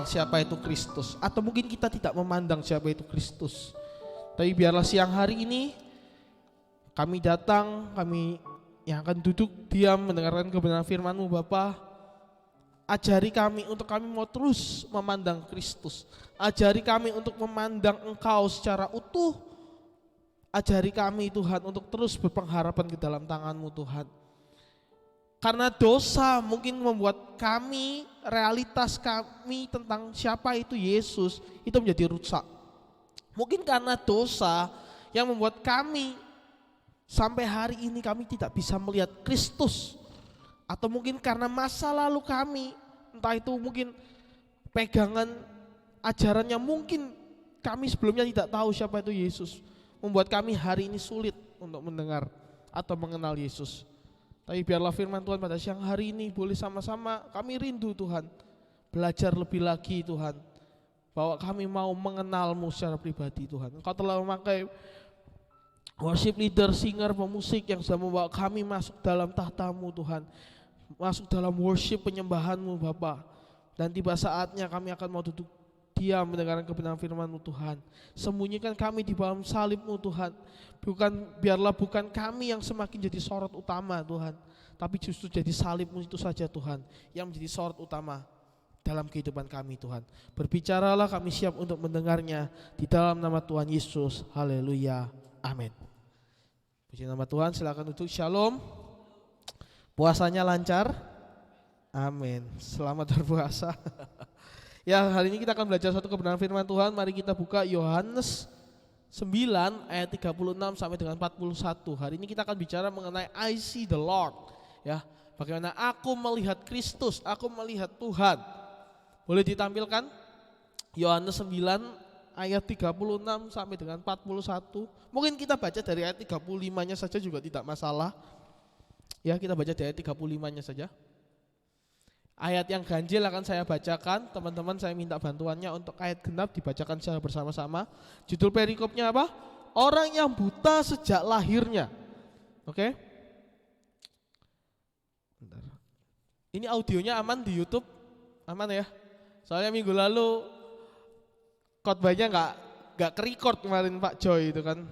siapa itu Kristus, atau mungkin kita tidak memandang siapa itu Kristus. Tapi biarlah siang hari ini kami datang, kami yang akan duduk diam mendengarkan kebenaran firman-Mu Bapa. Ajari kami untuk kami mau terus memandang Kristus. Ajari kami untuk memandang Engkau secara utuh. Ajari kami Tuhan untuk terus berpengharapan ke dalam tangan-Mu Tuhan. Karena dosa mungkin membuat kami, realitas kami tentang siapa itu Yesus itu menjadi rusak. Mungkin karena dosa yang membuat kami sampai hari ini kami tidak bisa melihat Kristus. Atau mungkin karena masa lalu kami, entah itu mungkin pegangan ajarannya mungkin kami sebelumnya tidak tahu siapa itu Yesus, membuat kami hari ini sulit untuk mendengar atau mengenal Yesus. Tapi biarlah firman Tuhan pada siang hari ini boleh sama-sama kami rindu Tuhan, belajar lebih lagi Tuhan, bahwa kami mau mengenal-Mu secara pribadi Tuhan. Engkau telah memakai worship leader, singer, pemusik yang sudah membawa kami masuk dalam tahta-Mu Tuhan, masuk dalam worship penyembahan-Mu Bapa. Dan tiba saatnya kami akan mau duduk diam mendengarkan kebenaran firman-Mu Tuhan. Sembunyikan kami di dalam salib-Mu Tuhan. Biarlah bukan kami yang semakin jadi sorot utama Tuhan, tapi justru jadi salib-Mu itu saja Tuhan yang menjadi sorot utama dalam kehidupan kami Tuhan. Berbicaralah, kami siap untuk mendengarnya di dalam nama Tuhan Yesus. Haleluya. Amin. Puji nama Tuhan, silakan duduk. Shalom. Puasanya lancar? Amin. Selamat berpuasa. Ya, hari ini kita akan belajar satu kebenaran firman Tuhan. Mari kita buka Yohanes 9 ayat 36 sampai dengan 41. Hari ini kita akan bicara mengenai I see the Lord. Ya, bagaimana aku melihat Kristus, aku melihat Tuhan. Boleh ditampilkan Yohanes 9 ayat 36 sampai dengan 41. Mungkin kita baca dari ayat 35-nya saja juga tidak masalah. Ya, kita baca dari ayat 35-nya saja. Ayat yang ganjil akan saya bacakan. Teman-teman, saya minta bantuannya untuk ayat genap dibacakan secara bersama-sama. Judul perikopnya apa? Orang yang buta sejak lahirnya. Oke? Bentar. Ini audionya aman di YouTube? Aman ya? Soalnya minggu lalu khotbahnya nggak ke-record kemarin Pak Joy itu kan.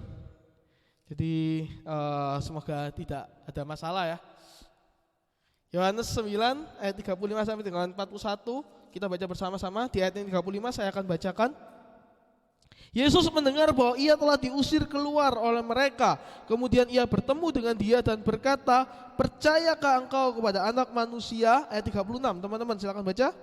Jadi semoga tidak ada masalah ya. Yohanes 9 ayat 35 sampai dengan 41 kita baca bersama-sama. Di ayat yang 35 saya akan bacakan. Yesus mendengar bahwa ia telah diusir keluar oleh mereka. Kemudian ia bertemu dengan dia dan berkata, "Percayakah engkau kepada Anak Manusia?" Ayat 36. Teman-teman silakan baca.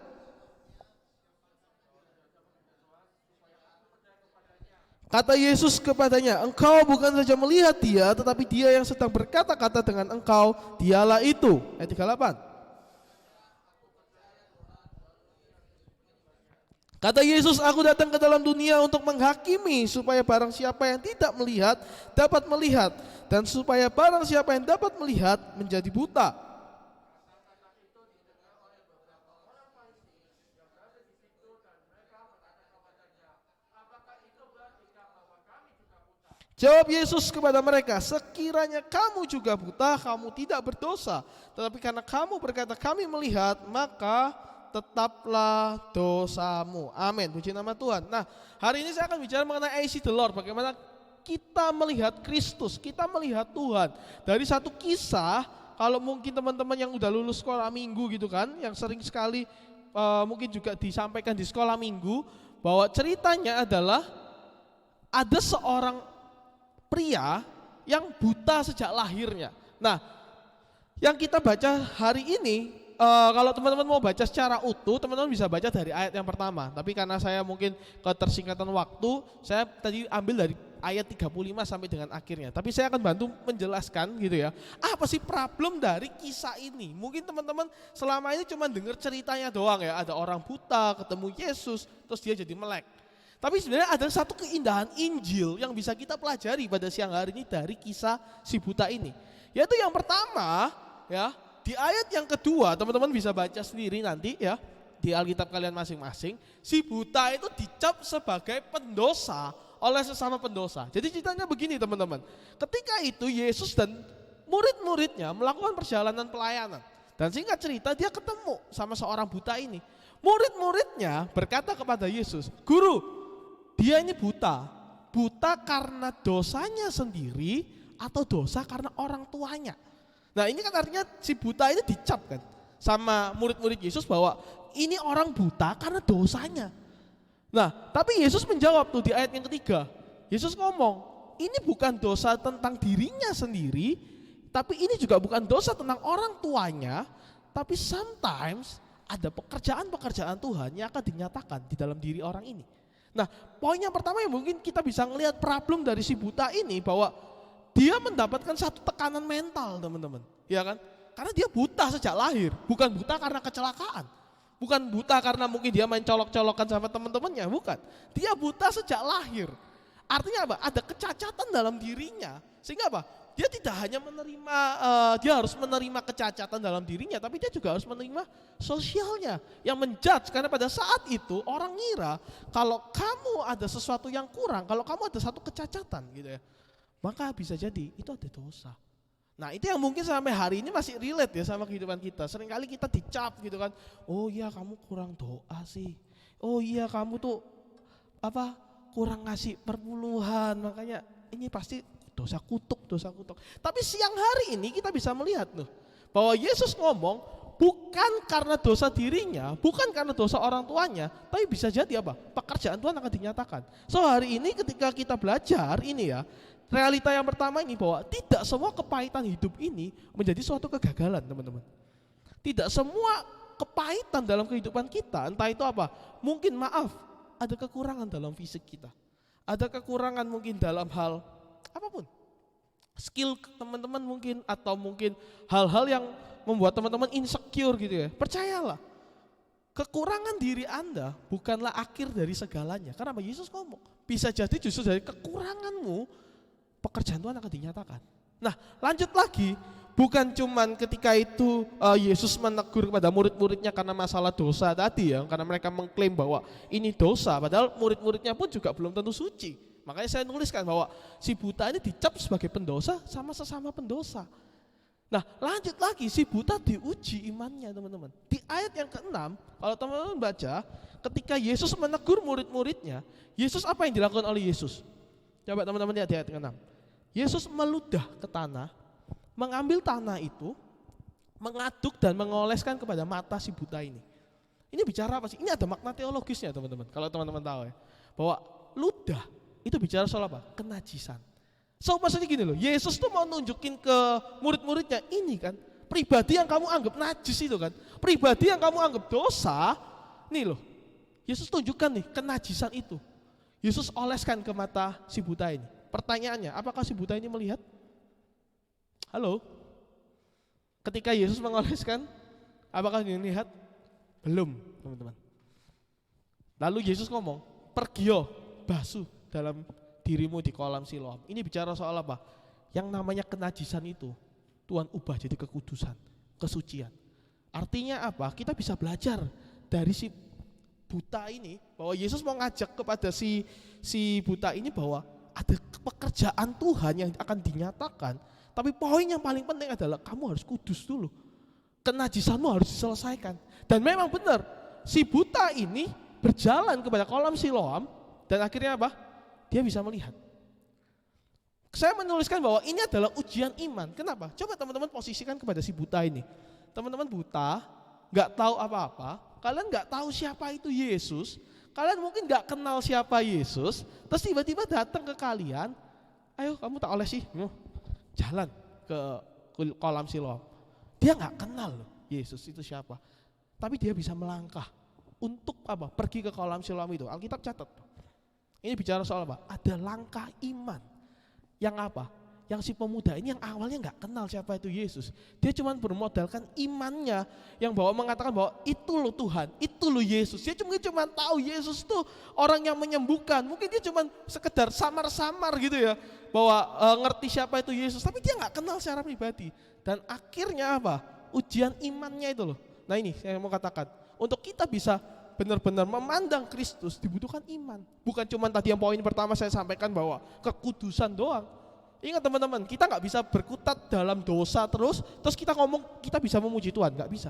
Kata Yesus kepadanya, "Engkau bukan saja melihat dia, tetapi dia yang sedang berkata-kata dengan engkau, dialah itu." Ayat 38. Kata Yesus, "Aku datang ke dalam dunia untuk menghakimi, supaya barang siapa yang tidak melihat, dapat melihat, dan supaya barang siapa yang dapat melihat, menjadi buta." Jawab Yesus kepada mereka, "Sekiranya kamu juga buta, kamu tidak berdosa. Tetapi karena kamu berkata kami melihat, maka tetaplah dosamu." Amin, puji nama Tuhan. Nah, hari ini saya akan bicara mengenai I see the Lord. Bagaimana kita melihat Kristus, kita melihat Tuhan. Dari satu kisah, kalau mungkin teman-teman yang udah lulus sekolah minggu gitu kan, yang sering sekali mungkin juga disampaikan di sekolah minggu, bahwa ceritanya adalah ada seorang pria yang buta sejak lahirnya. Nah, yang kita baca hari ini, kalau teman-teman mau baca secara utuh, teman-teman bisa baca dari ayat yang pertama. Tapi karena saya mungkin ketersingkatan waktu, saya tadi ambil dari ayat 35 sampai dengan akhirnya. Tapi saya akan bantu menjelaskan gitu ya. Apa sih problem dari kisah ini? Mungkin teman-teman selama ini cuma dengar ceritanya doang ya. Ada orang buta ketemu Yesus, terus dia jadi melek. Tapi sebenarnya ada satu keindahan Injil yang bisa kita pelajari pada siang hari ini dari kisah si buta ini. Yaitu yang pertama ya, di ayat yang kedua, teman-teman bisa baca sendiri nanti ya di Alkitab kalian masing-masing. Si buta itu dicap sebagai pendosa oleh sesama pendosa. Jadi ceritanya begini teman-teman. Ketika itu Yesus dan murid-muridnya melakukan perjalanan pelayanan. Dan singkat cerita dia ketemu sama seorang buta ini. Murid-muridnya berkata kepada Yesus, "Guru, dia ini buta. Buta karena dosanya sendiri atau dosa karena orang tuanya?" Nah, ini kan artinya si buta ini dicap kan sama murid-murid Yesus bahwa ini orang buta karena dosanya. Nah, tapi Yesus menjawab tuh di ayat yang ketiga. Yesus ngomong, ini bukan dosa tentang dirinya sendiri, tapi ini juga bukan dosa tentang orang tuanya, tapi sometimes ada pekerjaan-pekerjaan Tuhan yang akan dinyatakan di dalam diri orang ini. Nah, poin yang pertama yang mungkin kita bisa melihat problem dari si buta ini bahwa dia mendapatkan satu tekanan mental, teman-teman. Ya kan? Karena dia buta sejak lahir, bukan buta karena kecelakaan. Bukan buta karena mungkin dia main colok-colokan sama teman-temannya, bukan. Dia buta sejak lahir. Artinya apa? Ada kecacatan dalam dirinya. Sehingga apa? Dia tidak hanya menerima, dia harus menerima kecacatan dalam dirinya, tapi dia juga harus menerima sosialnya yang menjudge. Karena pada saat itu orang ngira kalau kamu ada sesuatu yang kurang, kalau kamu ada satu kecacatan gitu ya, maka bisa jadi itu ada dosa. Nah, itu yang mungkin sampai hari ini masih relate ya sama kehidupan kita. Seringkali kita dicap gitu kan, oh iya kamu kurang doa sih, oh iya kamu tuh kurang ngasih perpuluhan, makanya ini pasti dosa kutuk. Tapi siang hari ini kita bisa melihat loh, bahwa Yesus ngomong bukan karena dosa dirinya, bukan karena dosa orang tuanya, tapi bisa jadi apa? Pekerjaan Tuhan akan dinyatakan. So hari ini ketika kita belajar ini ya, realita yang pertama ini bahwa tidak semua kepahitan hidup ini menjadi suatu kegagalan, teman-teman. Tidak semua kepahitan dalam kehidupan kita, entah itu apa, mungkin maaf, ada kekurangan dalam fisik kita, ada kekurangan mungkin dalam hal apapun, skill teman-teman mungkin, atau mungkin hal-hal yang membuat teman-teman insecure gitu ya. Percayalah, kekurangan diri Anda bukanlah akhir dari segalanya. Karena Yesus ngomong, bisa jadi justru dari kekuranganmu pekerjaan Tuhan akan dinyatakan. Nah, lanjut lagi, bukan cuman ketika itu Yesus menegur kepada murid-muridnya karena masalah dosa tadi ya, karena mereka mengklaim bahwa ini dosa, padahal murid-muridnya pun juga belum tentu suci. Makanya saya nuliskan bahwa si buta ini dicap sebagai pendosa sama sesama pendosa. Nah, lanjut lagi, si buta diuji imannya, teman-teman. Di ayat yang ke-6, kalau teman-teman baca, ketika Yesus menegur murid-muridnya, Yesus apa yang dilakukan oleh Yesus? Coba teman-teman lihat di ayat ke-6. Yesus meludah ke tanah, mengambil tanah itu, mengaduk dan mengoleskan kepada mata si buta ini. Ini bicara apa sih? Ini ada makna teologisnya, teman-teman. Kalau teman-teman tahu ya, bahwa ludah itu bicara soal apa? Kenajisan. So maksudnya gini loh, Yesus tuh mau nunjukin ke murid-muridnya, ini kan pribadi yang kamu anggap najis itu kan, pribadi yang kamu anggap dosa, nih loh, Yesus tunjukkan nih kenajisan itu. Yesus oleskan ke mata si buta ini. Pertanyaannya, apakah si buta ini melihat? Halo? Ketika Yesus mengoleskan, apakah dia melihat? Belum, teman-teman. Lalu Yesus ngomong, pergio, basuh dalam dirimu di kolam Siloam. Ini bicara soal apa? Yang namanya kenajisan itu Tuhan ubah jadi kekudusan, kesucian. Artinya apa? Kita bisa belajar dari si buta ini, bahwa Yesus mau ngajak kepada si buta ini bahwa ada pekerjaan Tuhan yang akan dinyatakan. Tapi poin yang paling penting adalah kamu harus kudus dulu. Kenajisanmu harus diselesaikan. Dan memang benar, si buta ini berjalan kepada kolam Siloam dan akhirnya apa? Dia bisa melihat. Saya menuliskan bahwa ini adalah ujian iman. Kenapa? Coba teman-teman posisikan kepada si buta ini. Teman-teman buta, gak tahu apa-apa, kalian gak tahu siapa itu Yesus, kalian mungkin gak kenal siapa Yesus, terus tiba-tiba datang ke kalian, ayo kamu tak oleh sih, jalan ke kolam Siloam. Dia gak kenal loh Yesus itu siapa, tapi dia bisa melangkah untuk apa? Pergi ke kolam Siloam itu. Alkitab catat. Ini bicara soal apa? Ada langkah iman. Yang apa? Yang si pemuda ini yang awalnya nggak kenal siapa itu Yesus. Dia cuma bermodalkan imannya yang bahwa mengatakan bahwa itu loh Tuhan, itu loh Yesus. Dia cuma tahu Yesus itu orang yang menyembuhkan. Mungkin dia cuma sekedar samar-samar gitu ya, bahwa ngerti siapa itu Yesus, tapi dia nggak kenal secara pribadi. Dan akhirnya apa? Ujian imannya itu loh. Nah ini saya mau katakan, untuk kita bisa benar-benar memandang Kristus dibutuhkan iman. Bukan cuma tadi yang poin pertama saya sampaikan bahwa kekudusan doang. Ingat teman-teman, kita nggak bisa berkutat dalam dosa terus kita ngomong kita bisa memuji Tuhan, nggak bisa.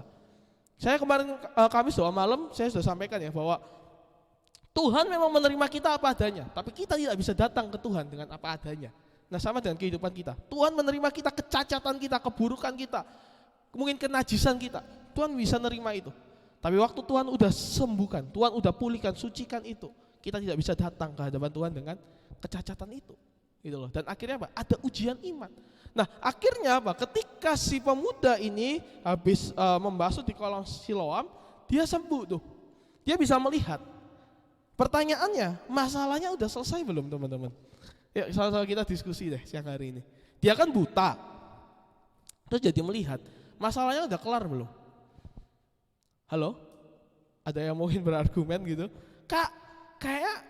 Saya kemarin Kamis doa malam saya sudah sampaikan ya bahwa Tuhan memang menerima kita apa adanya, tapi kita tidak bisa datang ke Tuhan dengan apa adanya. Nah sama dengan kehidupan kita. Tuhan menerima kita, kecacatan kita, keburukan kita, mungkin kenajisan kita. Tuhan bisa nerima itu. Tapi waktu Tuhan udah sembuhkan, Tuhan udah pulihkan, sucikan itu, kita tidak bisa datang ke hadapan Tuhan dengan kecacatan itu. Gitu loh. Dan akhirnya apa? Ada ujian iman. Nah akhirnya apa? Ketika si pemuda ini habis membasuh di kolam Siloam, dia sembuh tuh. Dia bisa melihat. Pertanyaannya, masalahnya udah selesai belum teman-teman? Ya sama-sama kita diskusi deh siang hari ini. Dia kan buta, terus jadi melihat. Masalahnya udah kelar belum? Halo? Ada yang mungkin berargumen gitu? Kak, kayak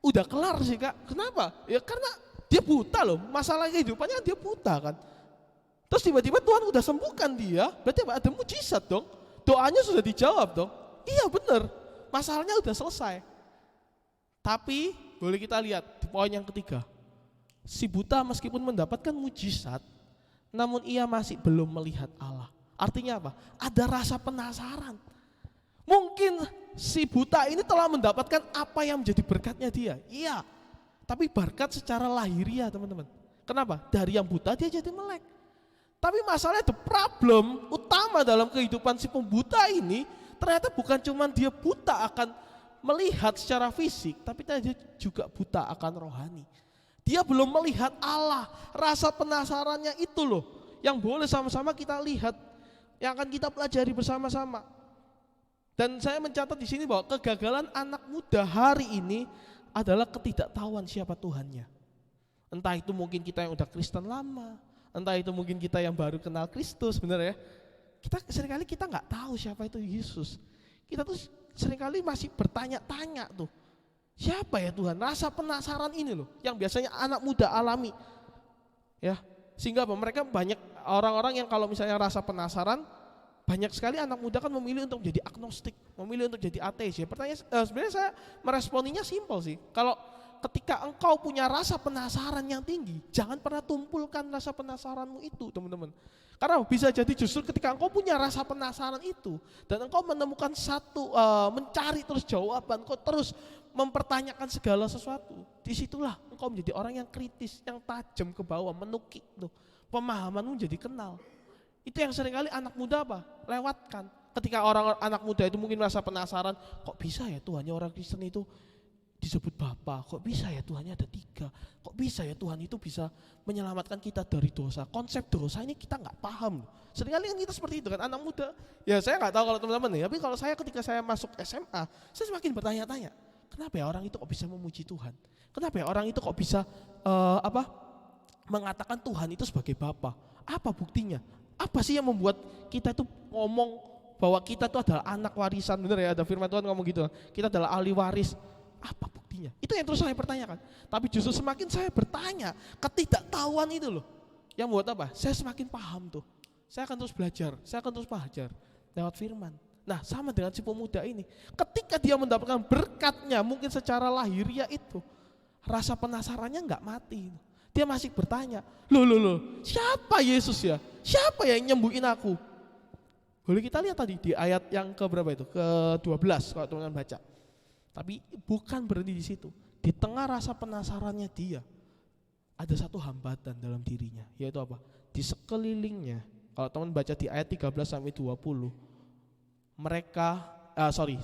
udah kelar sih kak. Kenapa? Ya karena dia buta loh, masalah kehidupannya dia buta kan. Terus tiba-tiba Tuhan udah sembuhkan dia, berarti ada mujizat dong. Doanya sudah dijawab dong. Iya benar, masalahnya udah selesai. Tapi boleh kita lihat di poin yang ketiga. Si buta meskipun mendapatkan mujizat, namun ia masih belum melihat Allah. Artinya apa? Ada rasa penasaran. Mungkin si buta ini telah mendapatkan apa yang menjadi berkatnya dia. Iya. Tapi berkat secara lahiriah teman-teman. Kenapa? Dari yang buta dia jadi melek. Tapi masalahnya the problem utama dalam kehidupan si pembuta ini ternyata bukan cuma dia buta akan melihat secara fisik, tapi dia juga buta akan rohani. Dia belum melihat Allah. Rasa penasarannya itu loh yang boleh sama-sama kita lihat, yang akan kita pelajari bersama-sama. Dan saya mencatat di sini bahwa kegagalan anak muda hari ini adalah ketidaktahuan siapa Tuhannya. Entah itu mungkin kita yang udah Kristen lama, entah itu mungkin kita yang baru kenal Kristus, benar ya. Seringkali kita nggak tahu siapa itu Yesus. Kita tuh seringkali masih bertanya-tanya tuh, siapa ya Tuhan? Rasa penasaran ini loh, yang biasanya anak muda alami, ya. Sehingga apa? Mereka banyak orang-orang yang kalau misalnya rasa penasaran, banyak sekali anak muda kan memilih untuk menjadi agnostik, memilih untuk jadi ateis ya. Pertanyaan sebenarnya saya meresponinya simpel sih. Kalau ketika engkau punya rasa penasaran yang tinggi, jangan pernah tumpulkan rasa penasaranmu itu, teman-teman. Karena bisa jadi justru ketika engkau punya rasa penasaran itu dan engkau menemukan mencari terus jawaban, engkau terus mempertanyakan segala sesuatu, disitulah engkau menjadi orang yang kritis, yang tajam ke bawah, menukik tuh. Pemahamanmu jadi kenal. Itu yang seringkali anak muda lewatkan. Ketika anak muda itu mungkin merasa penasaran, kok bisa ya Tuhannya orang Kristen itu disebut Bapa, kok bisa ya Tuhannya ada 3, kok bisa ya Tuhan itu bisa menyelamatkan kita dari dosa. Konsep dosa ini kita nggak paham. Seringkali kan kita seperti itu kan anak muda. Ya saya nggak tahu kalau teman-teman nih, tapi kalau saya ketika saya masuk SMA, saya semakin bertanya-tanya, kenapa ya orang itu kok bisa memuji Tuhan? Kenapa ya orang itu kok bisa mengatakan Tuhan itu sebagai Bapa? Apa buktinya? Apa sih yang membuat kita itu ngomong bahwa kita itu adalah anak warisan, bener ya, ada firman Tuhan ngomong gitu, kita adalah ahli waris. Apa buktinya? Itu yang terus saya pertanyakan. Tapi justru semakin saya bertanya, ketidaktahuan itu loh yang membuat apa? Saya semakin paham tuh. Saya akan terus belajar, saya akan terus belajar lewat firman. Nah sama dengan si pemuda ini, ketika dia mendapatkan berkatnya mungkin secara lahiriah itu, rasa penasarannya nggak mati. Dia masih bertanya, loh, siapa Yesus ya? Siapa yang nyembuhin aku? Boleh kita lihat tadi di ayat yang ke berapa itu? Ke-12 kalau teman-teman baca. Tapi bukan berhenti di situ. Di tengah rasa penasarannya dia, ada satu hambatan dalam dirinya, yaitu apa? Di sekelilingnya. Kalau teman baca di ayat 13 sampai 20,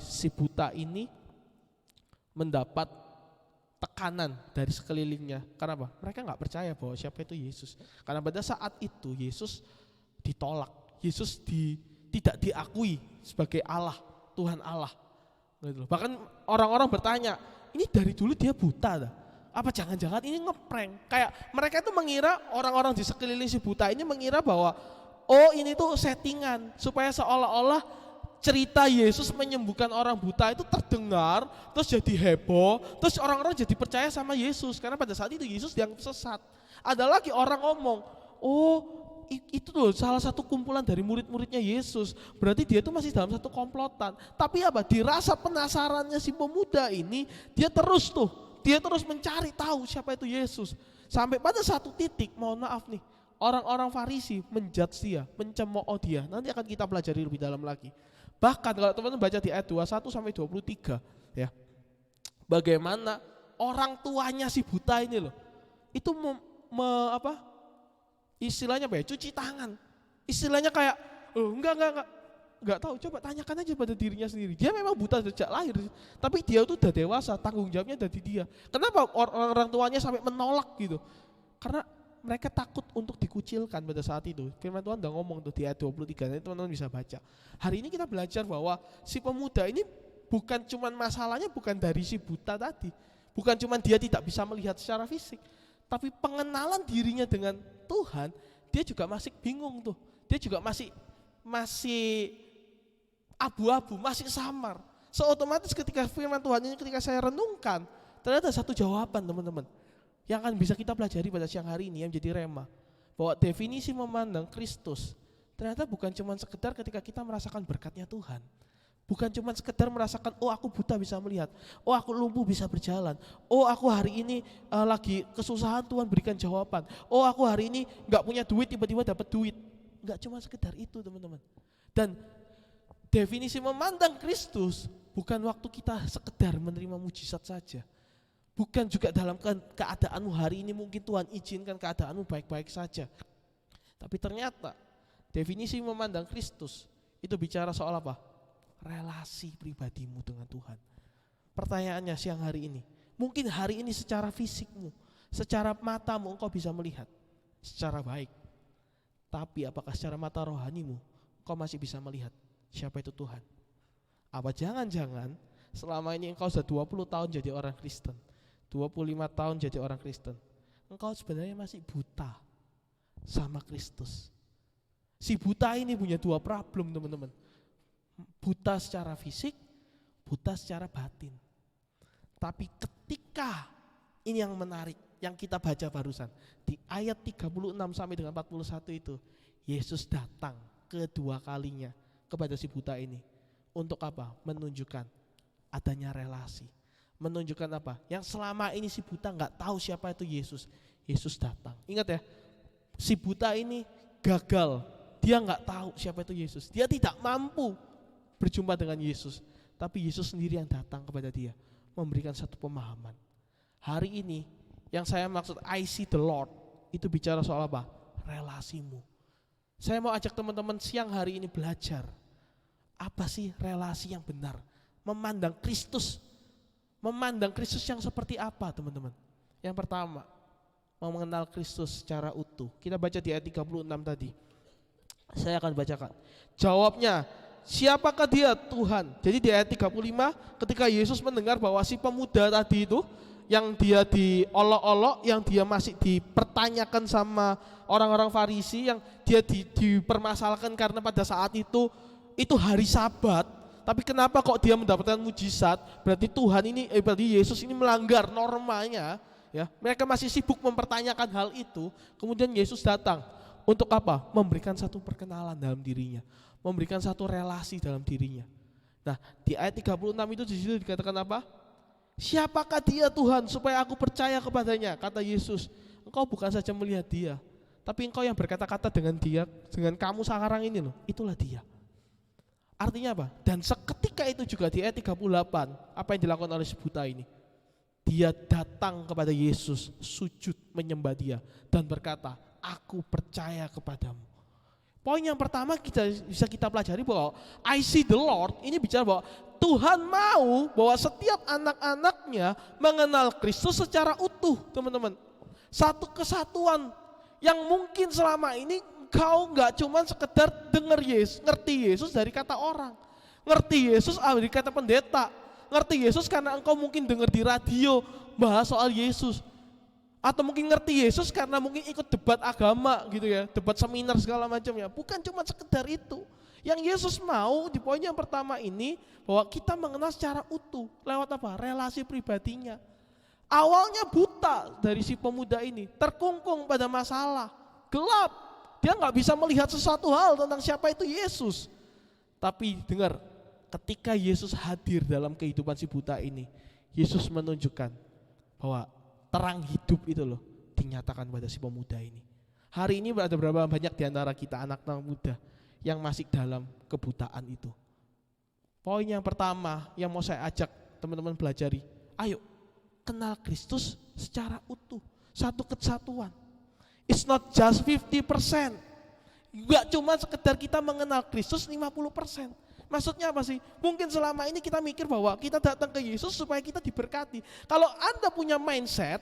si buta ini mendapat tekanan dari sekelilingnya. Karena apa? Mereka nggak percaya bahwa siapa itu Yesus. Karena pada saat itu Yesus ditolak, Yesus tidak diakui sebagai Allah, Tuhan Allah. Gitu. Bahkan orang-orang bertanya, ini dari dulu dia buta dah. Apa jangan-jangan ini ngeprank? Kayak mereka itu mengira, orang-orang di sekeliling si buta ini mengira bahwa ini tuh settingan supaya seolah-olah cerita Yesus menyembuhkan orang buta itu terdengar, terus jadi heboh, terus orang-orang jadi percaya sama Yesus. Karena pada saat itu Yesus dianggap sesat. Ada lagi orang ngomong, itu tuh salah satu kumpulan dari murid-muridnya Yesus. Berarti dia itu masih dalam satu komplotan. Tapi apa? Dirasa penasarannya si pemuda ini, dia terus mencari tahu siapa itu Yesus. Sampai pada satu titik, mohon maaf nih, orang-orang Farisi menjudge dia, mencemooh dia. Nanti akan kita pelajari lebih dalam lagi. Bahkan kalau teman-teman baca di ayat 21 sampai 23 ya. Bagaimana orang tuanya si buta ini loh. Itu istilahnya apa ya? Cuci tangan. Istilahnya kayak enggak tahu, coba tanyakan aja pada dirinya sendiri. Dia memang buta sejak lahir, tapi dia itu udah dewasa, tanggung jawabnya dari dia. Kenapa orang tuanya sampai menolak gitu? Karena mereka takut untuk dikucilkan pada saat itu. Firman Tuhan udah ngomong tuh di ayat 23, nanti teman-teman bisa baca. Hari ini kita belajar bahwa si pemuda ini bukan cuman masalahnya bukan dari si buta tadi. Bukan cuman dia tidak bisa melihat secara fisik, tapi pengenalan dirinya dengan Tuhan, dia juga masih bingung tuh. Dia juga masih abu-abu, masih samar. So otomatis ketika firman Tuhan ini ketika saya renungkan, ternyata satu jawaban teman-teman yang akan bisa kita pelajari pada siang hari ini yang menjadi rema. Bahwa definisi memandang Kristus ternyata bukan cuma sekedar ketika kita merasakan berkatnya Tuhan. Bukan cuma sekedar merasakan, oh aku buta bisa melihat, oh aku lumpuh bisa berjalan, oh aku hari ini lagi kesusahan Tuhan berikan jawaban, oh aku hari ini gak punya duit tiba-tiba dapat duit. Gak cuma sekedar itu teman-teman. Dan definisi memandang Kristus bukan waktu kita sekedar menerima mujizat saja. Bukan juga dalam keadaanmu hari ini mungkin Tuhan izinkan keadaanmu baik-baik saja. Tapi ternyata definisi memandang Kristus itu bicara soal apa? Relasi pribadimu dengan Tuhan. Pertanyaannya siang hari ini, mungkin hari ini secara fisikmu, secara matamu engkau bisa melihat secara baik. Tapi apakah secara mata rohanimu engkau masih bisa melihat siapa itu Tuhan? Apa jangan-jangan selama ini engkau sudah 20 tahun jadi orang Kristen, 25 tahun jadi orang Kristen, engkau sebenarnya masih buta sama Kristus. Si buta ini punya dua problem teman-teman. Buta secara fisik, buta secara batin. Tapi ketika ini yang menarik, yang kita baca barusan di ayat 36 sampai dengan 41 itu, Yesus datang kedua kalinya kepada si buta ini. Untuk apa? Menunjukkan adanya relasi. Menunjukkan apa? Yang selama ini si buta gak tahu siapa itu Yesus. Yesus datang. Ingat ya, si buta ini gagal. Dia gak tahu siapa itu Yesus. Dia tidak mampu berjumpa dengan Yesus, tapi Yesus sendiri yang datang kepada dia, memberikan satu pemahaman. Hari ini yang saya maksud I see the Lord itu bicara soal apa? Relasimu. Saya mau ajak teman-teman siang hari ini belajar apa sih relasi yang benar, memandang Kristus yang seperti apa teman-teman. Yang pertama, mau mengenal Kristus secara utuh. Kita baca di ayat 36 tadi. Saya akan bacakan. Jawabnya, siapakah dia Tuhan? Jadi di ayat 35 ketika Yesus mendengar bahwa si pemuda tadi itu yang dia diolok-olok, yang dia masih dipertanyakan sama orang-orang Farisi, yang dia dipermasalahkan karena pada saat itu hari Sabat. Tapi kenapa kok dia mendapatkan mujizat? Berarti berarti Yesus ini melanggar normanya, ya. Mereka masih sibuk mempertanyakan hal itu. Kemudian Yesus datang untuk apa? Memberikan satu perkenalan dalam dirinya, memberikan satu relasi dalam dirinya. Nah, di ayat 36 itu di situ dikatakan apa? Siapakah dia Tuhan supaya aku percaya kepadanya? Kata Yesus, engkau bukan saja melihat dia, tapi engkau yang berkata-kata dengan dia, dengan kamu sekarang ini loh, itulah dia. Artinya apa? Dan seketika itu juga di ayat 38, apa yang dilakukan oleh si buta ini? Dia datang kepada Yesus, sujud menyembah dia dan berkata, aku percaya kepadamu. Poin yang pertama bisa kita pelajari bahwa I see the Lord ini bicara bahwa Tuhan mau bahwa setiap anak-anaknya mengenal Kristus secara utuh, teman-teman. Satu kesatuan yang mungkin selama ini engkau gak cuma sekedar dengar Yesus, ngerti Yesus dari kata orang, ngerti Yesus dari kata pendeta, ngerti Yesus karena engkau mungkin dengar di radio bahas soal Yesus. Atau mungkin ngerti Yesus karena mungkin ikut debat agama gitu ya, debat seminar segala macam ya. Bukan cuma sekedar itu. Yang Yesus mau di poin yang pertama ini bahwa kita mengenal secara utuh lewat apa? Relasi pribadinya. Awalnya buta dari si pemuda ini, terkungkung pada masalah, gelap. Dia nggak bisa melihat sesuatu hal tentang siapa itu Yesus. Tapi dengar, ketika Yesus hadir dalam kehidupan si buta ini, Yesus menunjukkan bahwa terang hidup itu loh dinyatakan pada si pemuda ini. Hari ini ada berapa banyak di antara kita anak-anak muda yang masih dalam kebutaan itu. Poin yang pertama yang mau saya ajak teman-teman pelajari, ayo kenal Kristus secara utuh, satu kesatuan. It's not just 50%. Enggak cuma sekedar kita mengenal Kristus 50%. Maksudnya apa sih? Mungkin selama ini kita mikir bahwa kita datang ke Yesus supaya kita diberkati. Kalau Anda punya mindset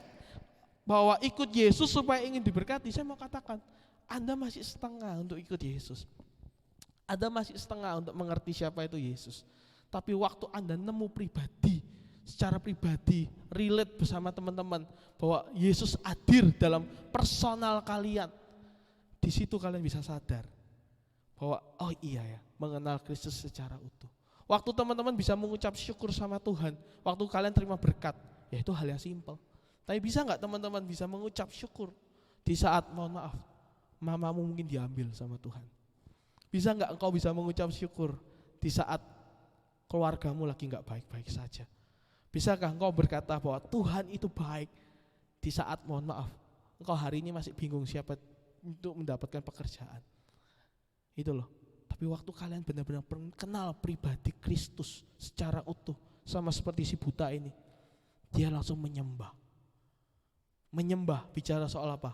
bahwa ikut Yesus supaya ingin diberkati, saya mau katakan, Anda masih setengah untuk ikut Yesus. Anda masih setengah untuk mengerti siapa itu Yesus. Tapi waktu Anda nemu pribadi, secara pribadi, relate bersama teman-teman bahwa Yesus hadir dalam personal kalian, di situ kalian bisa sadar bahwa oh iya ya, mengenal Kristus secara utuh. Waktu teman-teman bisa mengucap syukur sama Tuhan, waktu kalian terima berkat, ya itu hal yang simpel. Tapi bisa nggak teman-teman bisa mengucap syukur di saat mohon maaf, mamamu mungkin diambil sama Tuhan? Bisa nggak engkau bisa mengucap syukur di saat keluargamu lagi nggak baik-baik saja? Bisakah engkau berkata bahwa Tuhan itu baik di saat mohon maaf, engkau hari ini masih bingung siapa untuk mendapatkan pekerjaan? Itu loh. Tapi waktu kalian benar-benar kenal pribadi Kristus secara utuh, sama seperti si buta ini, dia langsung menyembah. Menyembah, bicara soal apa?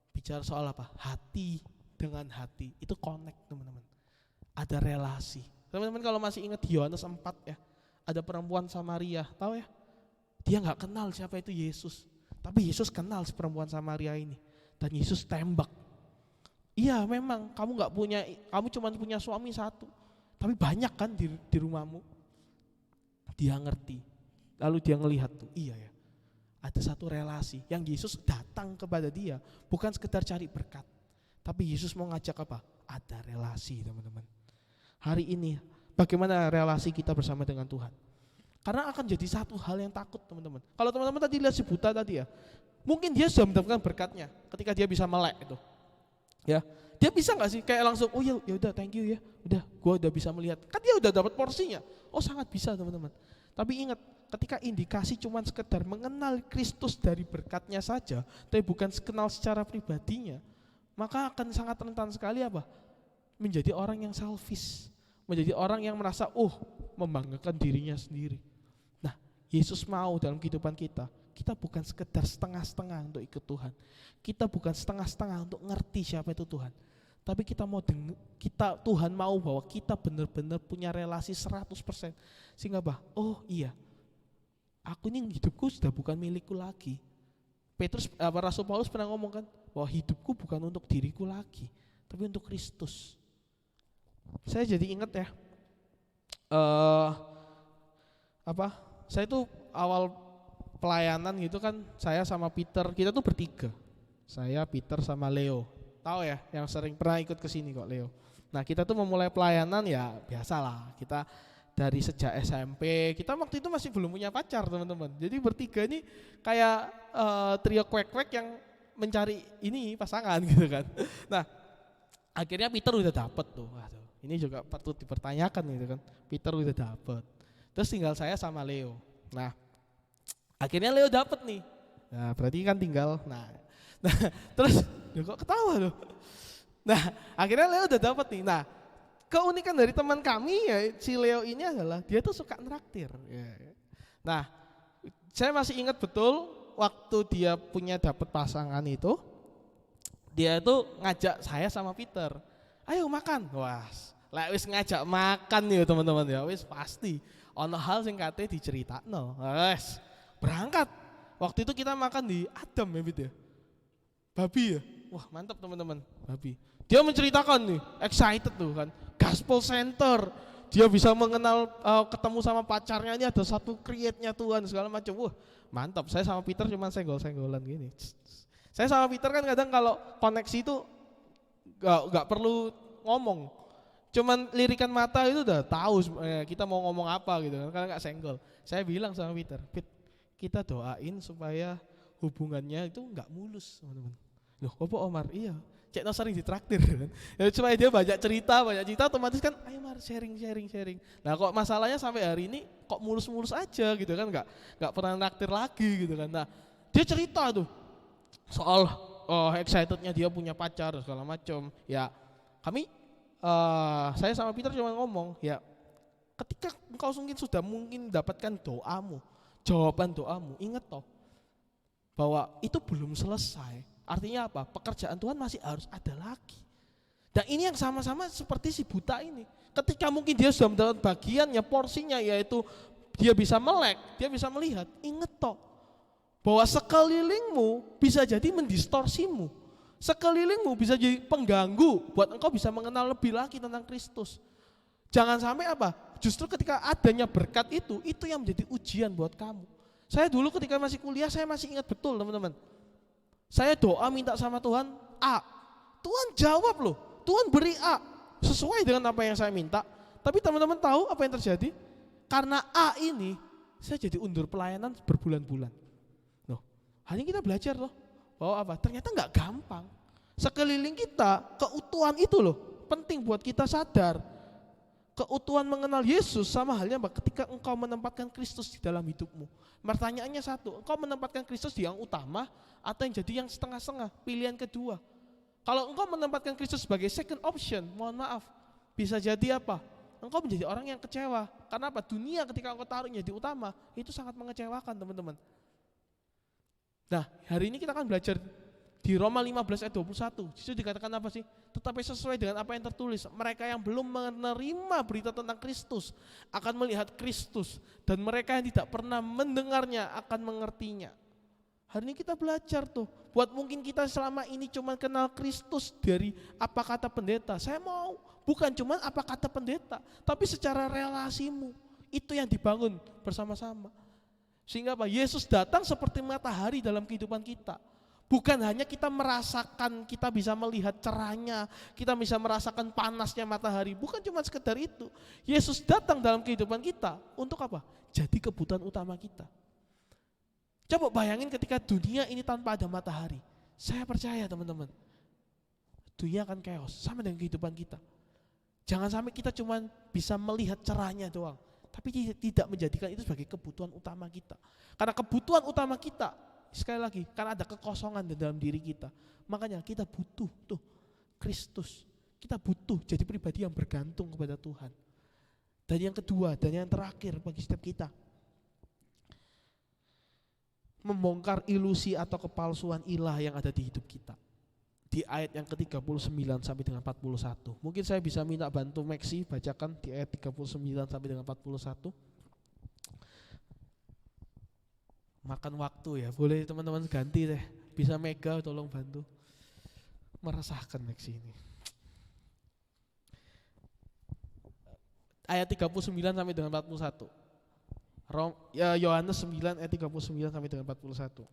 Bicara soal apa? Hati dengan hati, itu connect teman-teman. Ada relasi. Teman-teman kalau masih ingat Yohanes 4 ya, ada perempuan Samaria, tahu ya? Dia nggak kenal siapa itu Yesus, tapi Yesus kenal si perempuan Samaria ini, dan Yesus tembak. Iya memang kamu cuma punya suami satu, tapi banyak kan di rumahmu. Dia ngerti, lalu dia ngelihat tuh, iya ya, ada satu relasi yang Yesus datang kepada dia, bukan sekedar cari berkat, tapi Yesus mau ngajak apa? Ada relasi teman-teman. Hari ini bagaimana relasi kita bersama dengan Tuhan? Karena akan jadi satu hal yang takut teman-teman. Kalau teman-teman tadi lihat si buta tadi ya, mungkin dia sudah mendapatkan berkatnya ketika dia bisa melek itu. Ya, dia bisa nggak sih kayak langsung, oh ya udah thank you ya, gua udah bisa melihat. Kan dia udah dapat porsinya. Oh sangat bisa teman-teman. Tapi ingat, ketika indikasi cuma sekedar mengenal Kristus dari berkatnya saja, tapi bukan kenal secara pribadinya, maka akan sangat rentan sekali apa? Menjadi orang yang selfish, menjadi orang yang merasa membanggakan dirinya sendiri. Nah, Yesus mau dalam kehidupan kita bukan sekedar setengah-setengah untuk ikut Tuhan. Kita bukan setengah-setengah untuk ngerti siapa itu Tuhan. Tapi Tuhan mau bahwa kita benar-benar punya relasi 100%. Sehingga iya, aku ini hidupku sudah bukan milikku lagi. Rasul Paulus pernah ngomong kan, bahwa hidupku bukan untuk diriku lagi, tapi untuk Kristus. Saya jadi ingat ya, saya itu awal pelayanan gitu kan, saya sama Peter, kita tuh bertiga. Saya, Peter sama Leo. Tahu ya, yang sering pernah ikut ke sini kok Leo. Nah, kita tuh memulai pelayanan ya biasalah. Kita dari sejak SMP, kita waktu itu masih belum punya pacar, teman-teman. Jadi bertiga ini kayak trio kwek-kwek yang mencari ini pasangan gitu kan. Nah, akhirnya Peter udah dapet tuh. Waduh, ini juga patut dipertanyakan gitu kan. Peter udah dapet. Terus tinggal saya sama Leo. Nah, akhirnya Leo dapet nih. Nah, berarti kan tinggal. Nah terus kok ketawa loh. Nah, akhirnya Leo udah dapet nih. Nah, keunikan dari teman kami ya si Leo ini adalah dia tuh suka nraktir. Nah, saya masih ingat betul waktu dia punya dapet pasangan itu, dia itu ngajak saya sama Peter, ayo makan. Wah, wis ngajak makan nih teman-teman ya, wis pasti ono hal sing kate diceritakno. Wes berangkat. Waktu itu kita makan di Adam ya Bit ya. Babi ya. Wah, mantap teman-teman, babi. Dia menceritakan nih, excited tuh kan. Gospel Center. Dia bisa mengenal ketemu sama pacarnya, ini ada satu create-nya Tuhan segala macam. Wah, mantap. Saya sama Peter cuma senggol-senggolan gini. Saya sama Peter kan kadang kalau koneksi itu gak perlu ngomong, cuman lirikan mata itu udah tahu kita mau ngomong apa gitu kan, karena gak senggol. Saya bilang sama Peter, kita doain supaya hubungannya itu gak mulus teman-teman. Loh, apa Omar? Iya, Cek sering ditraktir kan. Ya, supaya dia banyak cerita otomatis kan, ayo Mar sharing. Nah kok masalahnya sampai hari ini kok mulus-mulus aja gitu kan, gak pernah naktir lagi gitu kan. Nah dia cerita tuh soal excitednya dia punya pacar segala macam. Ya kami saya sama Peter cuma ngomong ya, Ketika engkau mungkin dapatkan doamu, jawaban doamu, ingat toh bahwa itu belum selesai. Artinya apa? Pekerjaan Tuhan masih harus ada lagi. Dan ini yang sama-sama seperti si buta ini. Ketika mungkin dia sudah mendapat bagiannya, porsinya, yaitu dia bisa melek, dia bisa melihat. Ingat toh bahwa sekelilingmu bisa jadi mendistorsimu. Sekelilingmu bisa jadi pengganggu buat engkau bisa mengenal lebih lagi tentang Kristus. Jangan sampai apa? Justru ketika adanya berkat itu yang menjadi ujian buat kamu. Saya dulu ketika masih kuliah, saya masih ingat betul teman-teman. Saya doa minta sama Tuhan A. Tuhan jawab loh, Tuhan beri A sesuai dengan apa yang saya minta. Tapi teman-teman tahu apa yang terjadi? Karena A ini, saya jadi undur pelayanan berbulan-bulan. Loh, hanya kita belajar loh, bahwa apa? Ternyata nggak gampang. Sekeliling kita, keutuhan itu loh, penting buat kita sadar. Keutuhan mengenal Yesus sama halnya ketika engkau menempatkan Kristus di dalam hidupmu. Pertanyaannya satu, engkau menempatkan Kristus di yang utama atau yang jadi yang setengah-setengah, pilihan kedua. Kalau engkau menempatkan Kristus sebagai second option, mohon maaf, bisa jadi apa? Engkau menjadi orang yang kecewa. Karena apa? Dunia ketika engkau taruhnya di utama, itu sangat mengecewakan teman-teman. Nah, hari ini kita akan belajar di Roma 15 ayat 21, disitu dikatakan apa sih? Tetapi sesuai dengan apa yang tertulis, mereka yang belum menerima berita tentang Kristus akan melihat Kristus, dan mereka yang tidak pernah mendengarnya akan mengertinya. Hari ini kita belajar tuh, buat mungkin kita selama ini cuma kenal Kristus dari apa kata pendeta. Saya mau, bukan cuma apa kata pendeta, tapi secara relasimu, itu yang dibangun bersama-sama. Sehingga apa? Yesus datang seperti matahari dalam kehidupan kita. Bukan hanya kita merasakan, kita bisa melihat cerahnya, kita bisa merasakan panasnya matahari. Bukan cuma sekedar itu. Yesus datang dalam kehidupan kita untuk apa? Jadi kebutuhan utama kita. Coba bayangin ketika dunia ini tanpa ada matahari. Saya percaya teman-teman, dunia akan chaos, sama dengan kehidupan kita. Jangan sampai kita cuma bisa melihat cerahnya doang, tapi tidak menjadikan itu sebagai kebutuhan utama kita. Karena kebutuhan utama kita, sekali lagi, karena ada kekosongan di dalam diri kita. Makanya kita butuh tuh Kristus. Kita butuh jadi pribadi yang bergantung kepada Tuhan. Dan yang kedua, dan yang terakhir bagi setiap kita, membongkar ilusi atau kepalsuan ilah yang ada di hidup kita. Di ayat yang ke-39 sampai dengan 41. Mungkin saya bisa minta bantu Maxi bacakan di ayat 39 sampai dengan 41. Makan waktu ya, boleh teman-teman ganti deh. Bisa Mega tolong bantu. Meresahkan Maxi ini. Ayat 39 sampai dengan 41. Yohanes 9 ayat 39 sampai dengan 41.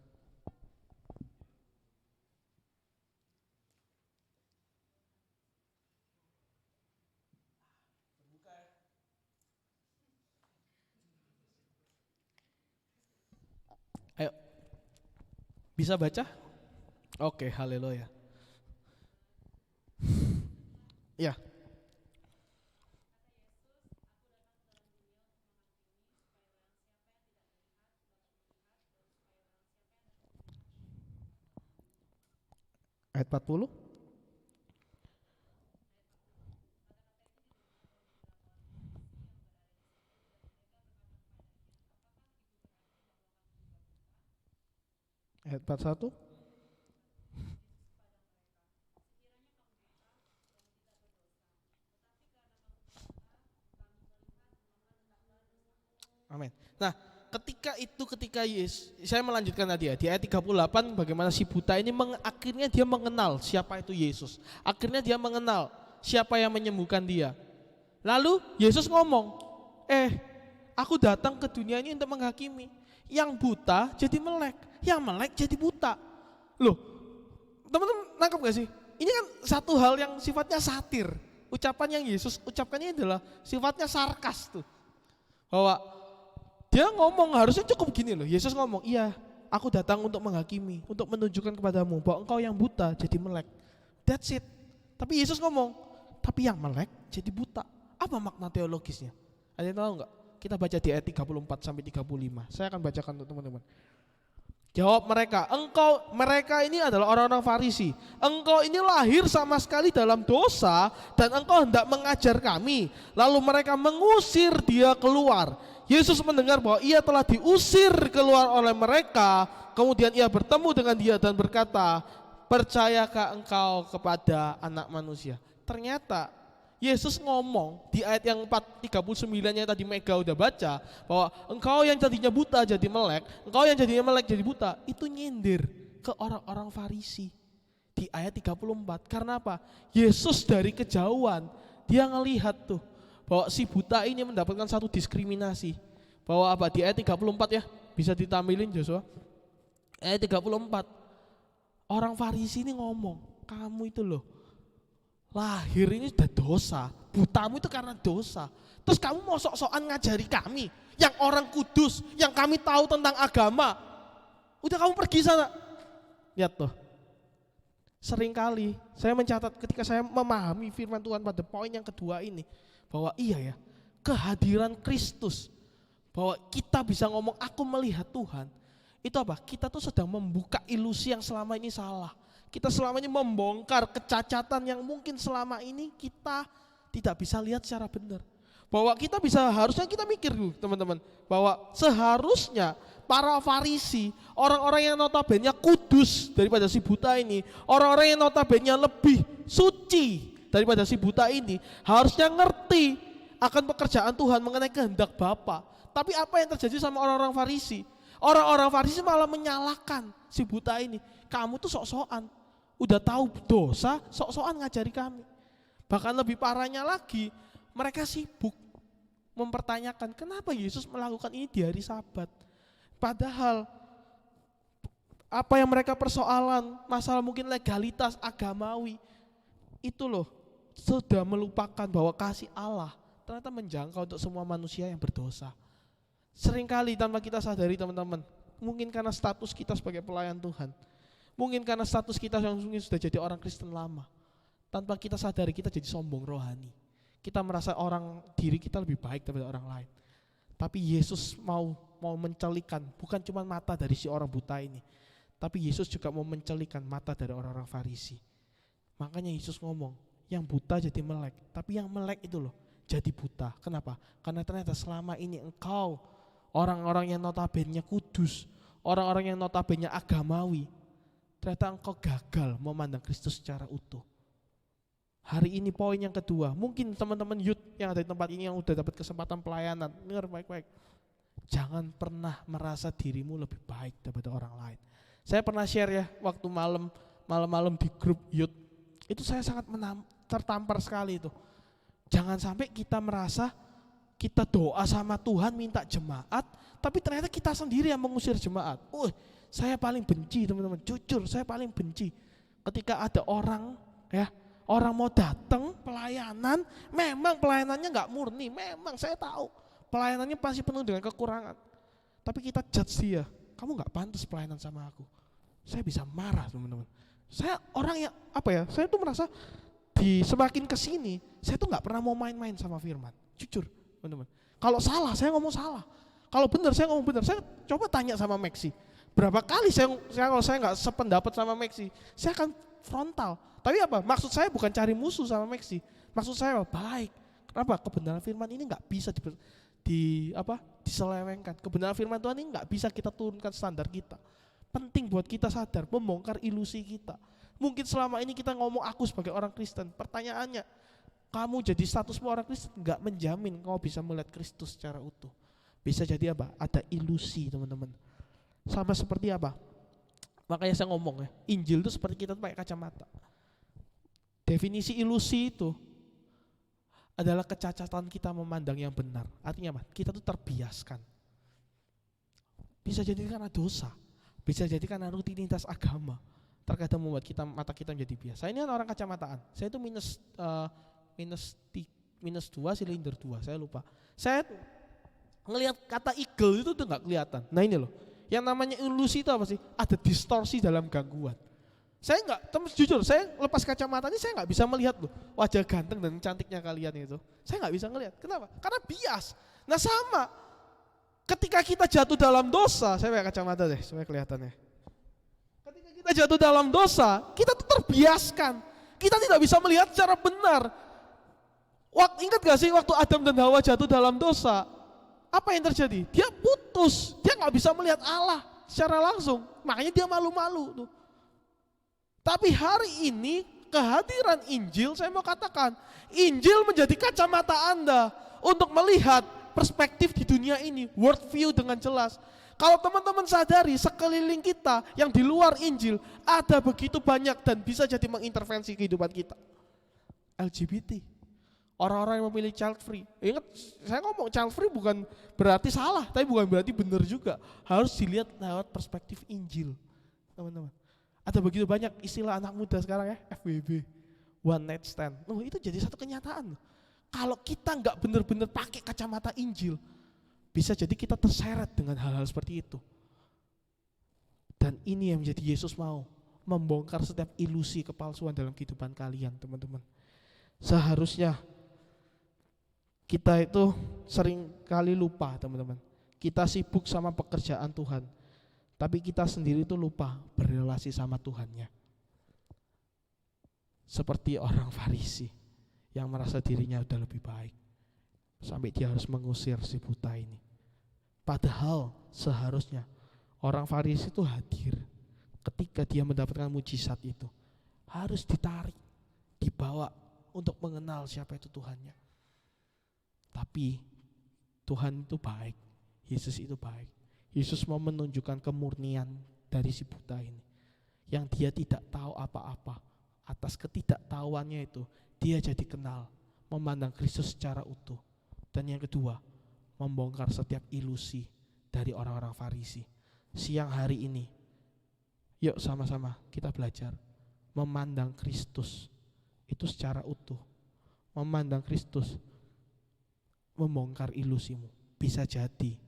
Ayo. Bisa baca? Oke, haleluya. Ya. Ayat 40. Ayat 41. Amin. Nah, ketika Yesus, saya melanjutkan tadi ya, di ayat 38 bagaimana si buta ini akhirnya dia mengenal siapa itu Yesus. Akhirnya dia mengenal siapa yang menyembuhkan dia. Lalu Yesus ngomong, aku datang ke dunia ini untuk menghakimi. Yang buta jadi melek, yang melek jadi buta. Loh, teman-teman nangkep gak sih? Ini kan satu hal yang sifatnya satir. Ucapan yang Yesus ucapkan ini adalah sifatnya sarkas tuh. Bahwa dia ngomong harusnya cukup gini loh. Yesus ngomong, iya, aku datang untuk menghakimi, untuk menunjukkan kepadamu bahwa engkau yang buta jadi melek. That's it. Tapi Yesus ngomong, tapi yang melek jadi buta. Apa makna teologisnya? Ada yang tahu enggak? Kita baca di ayat 34 sampai 35. Saya akan bacakan untuk teman-teman. Jawab mereka, mereka ini adalah orang-orang Farisi. Engkau ini lahir sama sekali dalam dosa dan engkau hendak mengajar kami. Lalu mereka mengusir dia keluar. Yesus mendengar bahwa ia telah diusir keluar oleh mereka. Kemudian ia bertemu dengan dia dan berkata, percayakah engkau kepada Anak Manusia? Ternyata Yesus ngomong di ayat yang 39 yang tadi Mega udah baca, bahwa engkau yang tadinya buta jadi melek, engkau yang jadinya melek jadi buta, itu nyindir ke orang-orang Farisi di ayat 34. Karena apa? Yesus dari kejauhan dia ngelihat tuh bahwa si buta ini mendapatkan satu diskriminasi. Bahwa apa? Di ayat 34 ya, bisa ditampilin Joshua. Ayat 34. Orang Farisi ini ngomong, kamu itu loh lahir ini sudah dosa, butamu itu karena dosa. Terus kamu mau sok-sokan ngajari kami, yang orang kudus, yang kami tahu tentang agama. Udah kamu pergi sana. Lihat tuh, seringkali saya mencatat ketika saya memahami firman Tuhan pada poin yang kedua ini, bahwa iya ya, kehadiran Kristus, bahwa kita bisa ngomong aku melihat Tuhan, itu apa? Kita tuh sedang membuka ilusi yang selama ini salah. Kita selama ini membongkar kecacatan yang mungkin selama ini kita tidak bisa lihat secara benar. Bahwa kita bisa, harusnya kita mikir dulu teman-teman, bahwa seharusnya para Farisi, orang-orang yang notabene kudus daripada si buta ini, orang-orang yang notabene lebih suci daripada si buta ini, harusnya ngerti akan pekerjaan Tuhan mengenai kehendak Bapa. Tapi apa yang terjadi sama orang-orang Farisi? Orang-orang Farisi malah menyalahkan si buta ini. Kamu tuh sok-sokan, udah tahu dosa, sok-sokan ngajari kami. Bahkan lebih parahnya lagi, mereka sibuk mempertanyakan kenapa Yesus melakukan ini di hari Sabat. Padahal apa yang mereka persoalan, masalah mungkin legalitas agamawi, itu loh sudah melupakan bahwa kasih Allah ternyata menjangkau untuk semua manusia yang berdosa. Seringkali tanpa kita sadari teman-teman, mungkin karena status kita sebagai pelayan Tuhan, mungkin karena status kita yang mungkin sudah jadi orang Kristen lama, tanpa kita sadari kita jadi sombong rohani. Kita merasa diri kita lebih baik daripada orang lain. Tapi Yesus mau mencelikan bukan cuma mata dari si orang buta ini, tapi Yesus juga mau mencelikan mata dari orang-orang Farisi. Makanya Yesus ngomong, yang buta jadi melek, tapi yang melek itu loh jadi buta. Kenapa? Karena ternyata selama ini engkau, orang-orang yang notabene kudus, orang-orang yang notabene agamawi, ternyata engkau gagal memandang Kristus secara utuh. Hari ini poin yang kedua, mungkin teman-teman youth yang ada di tempat ini yang udah dapat kesempatan pelayanan, dengar baik-baik. Jangan pernah merasa dirimu lebih baik daripada orang lain. Saya pernah share ya, waktu malam-malam di grup youth, itu saya sangat tertampar sekali itu. Jangan sampai kita merasa kita doa sama Tuhan minta jemaat, tapi ternyata kita sendiri yang mengusir jemaat. Saya paling benci teman-teman, jujur saya paling benci ketika ada orang mau datang pelayanan, memang pelayanannya nggak murni, memang saya tahu pelayanannya pasti penuh dengan kekurangan, tapi kita judge dia, kamu nggak pantas pelayanan sama aku. Saya bisa marah teman-teman. Saya orang yang saya tuh merasa semakin kesini, saya tuh nggak pernah mau main-main sama firman, jujur teman-teman. Kalau salah saya ngomong salah, kalau benar saya ngomong benar. Saya coba tanya sama Maxi, berapa kali kalau saya nggak sependapat sama Maxi, saya akan frontal. Tapi apa? Maksud saya bukan cari musuh sama Maxi. Maksud saya baik. Kenapa? Kebenaran firman ini nggak bisa diselewengkan. Kebenaran firman Tuhan ini nggak bisa kita turunkan standar kita. Penting buat kita sadar, membongkar ilusi kita. Mungkin selama ini kita ngomong aku sebagai orang Kristen. Pertanyaannya, kamu jadi statusmu orang Kristen nggak menjamin kamu bisa melihat Kristus secara utuh. Bisa jadi apa? Ada ilusi teman-teman. Sama seperti apa? Makanya saya ngomong ya, Injil itu seperti kita pakai kacamata. Definisi ilusi itu adalah kecacatan kita memandang yang benar. Artinya apa? Kita tuh terbiaskan. Bisa jadi karena dosa, bisa jadi karena rutinitas agama. Terkadang membuat mata kita menjadi biasa. Ini kan orang kacamataan. Saya itu minus 2 silinder 2, saya lupa. Saya ngelihat kata eagle itu tuh nggak kelihatan. Nah ini loh, yang namanya ilusi itu apa sih? Ada distorsi dalam gangguan. Saya jujur, saya lepas kacamata ini saya nggak bisa melihat loh wajah ganteng dan cantiknya kalian itu. Saya nggak bisa ngelihat. Kenapa? Karena bias. Nah sama, ketika kita jatuh dalam dosa, saya pakai kacamata deh supaya kelihatannya. Ketika kita jatuh dalam dosa, kita tuh terbiaskan. Kita tidak bisa melihat secara benar. Ingat gak sih waktu Adam dan Hawa jatuh dalam dosa? Apa yang terjadi? Dia putus, dia gak bisa melihat Allah secara langsung. Makanya dia malu-malu tuh. Tapi hari ini kehadiran Injil, saya mau katakan, Injil menjadi kacamata Anda untuk melihat perspektif di dunia ini, world view dengan jelas. Kalau teman-teman sadari sekeliling kita yang di luar Injil ada begitu banyak dan bisa jadi mengintervensi kehidupan kita. LGBT, orang-orang yang memilih child free. Ingat, saya ngomong child free bukan berarti salah, tapi bukan berarti benar juga. Harus dilihat lewat perspektif Injil, teman-teman. Ada begitu banyak istilah anak muda sekarang ya, FWB, one night stand. Itu jadi satu kenyataan. Kalau kita nggak benar-benar pakai kacamata Injil, bisa jadi kita terseret dengan hal-hal seperti itu. Dan ini yang menjadi Yesus mau membongkar setiap ilusi kepalsuan dalam kehidupan kalian, teman-teman. Seharusnya kita itu sering kali lupa, teman-teman. Kita sibuk sama pekerjaan Tuhan, tapi kita sendiri itu lupa berrelasi sama Tuhannya. Seperti orang Farisi yang merasa dirinya udah lebih baik, sampai dia harus mengusir si buta ini. Padahal seharusnya orang Farisi itu hadir ketika dia mendapatkan mujizat itu. Harus ditarik, dibawa untuk mengenal siapa itu Tuhannya. Tapi Tuhan itu baik, Yesus itu baik. Yesus mau menunjukkan kemurnian dari si buta ini, yang dia tidak tahu apa-apa. Atas ketidaktahuannya itu, dia jadi kenal, memandang Kristus secara utuh. Dan yang kedua, membongkar setiap ilusi dari orang-orang Farisi. Siang hari ini, yuk sama-sama kita belajar memandang Kristus itu secara utuh. Memandang Kristus membongkar ilusimu. Bisa jadi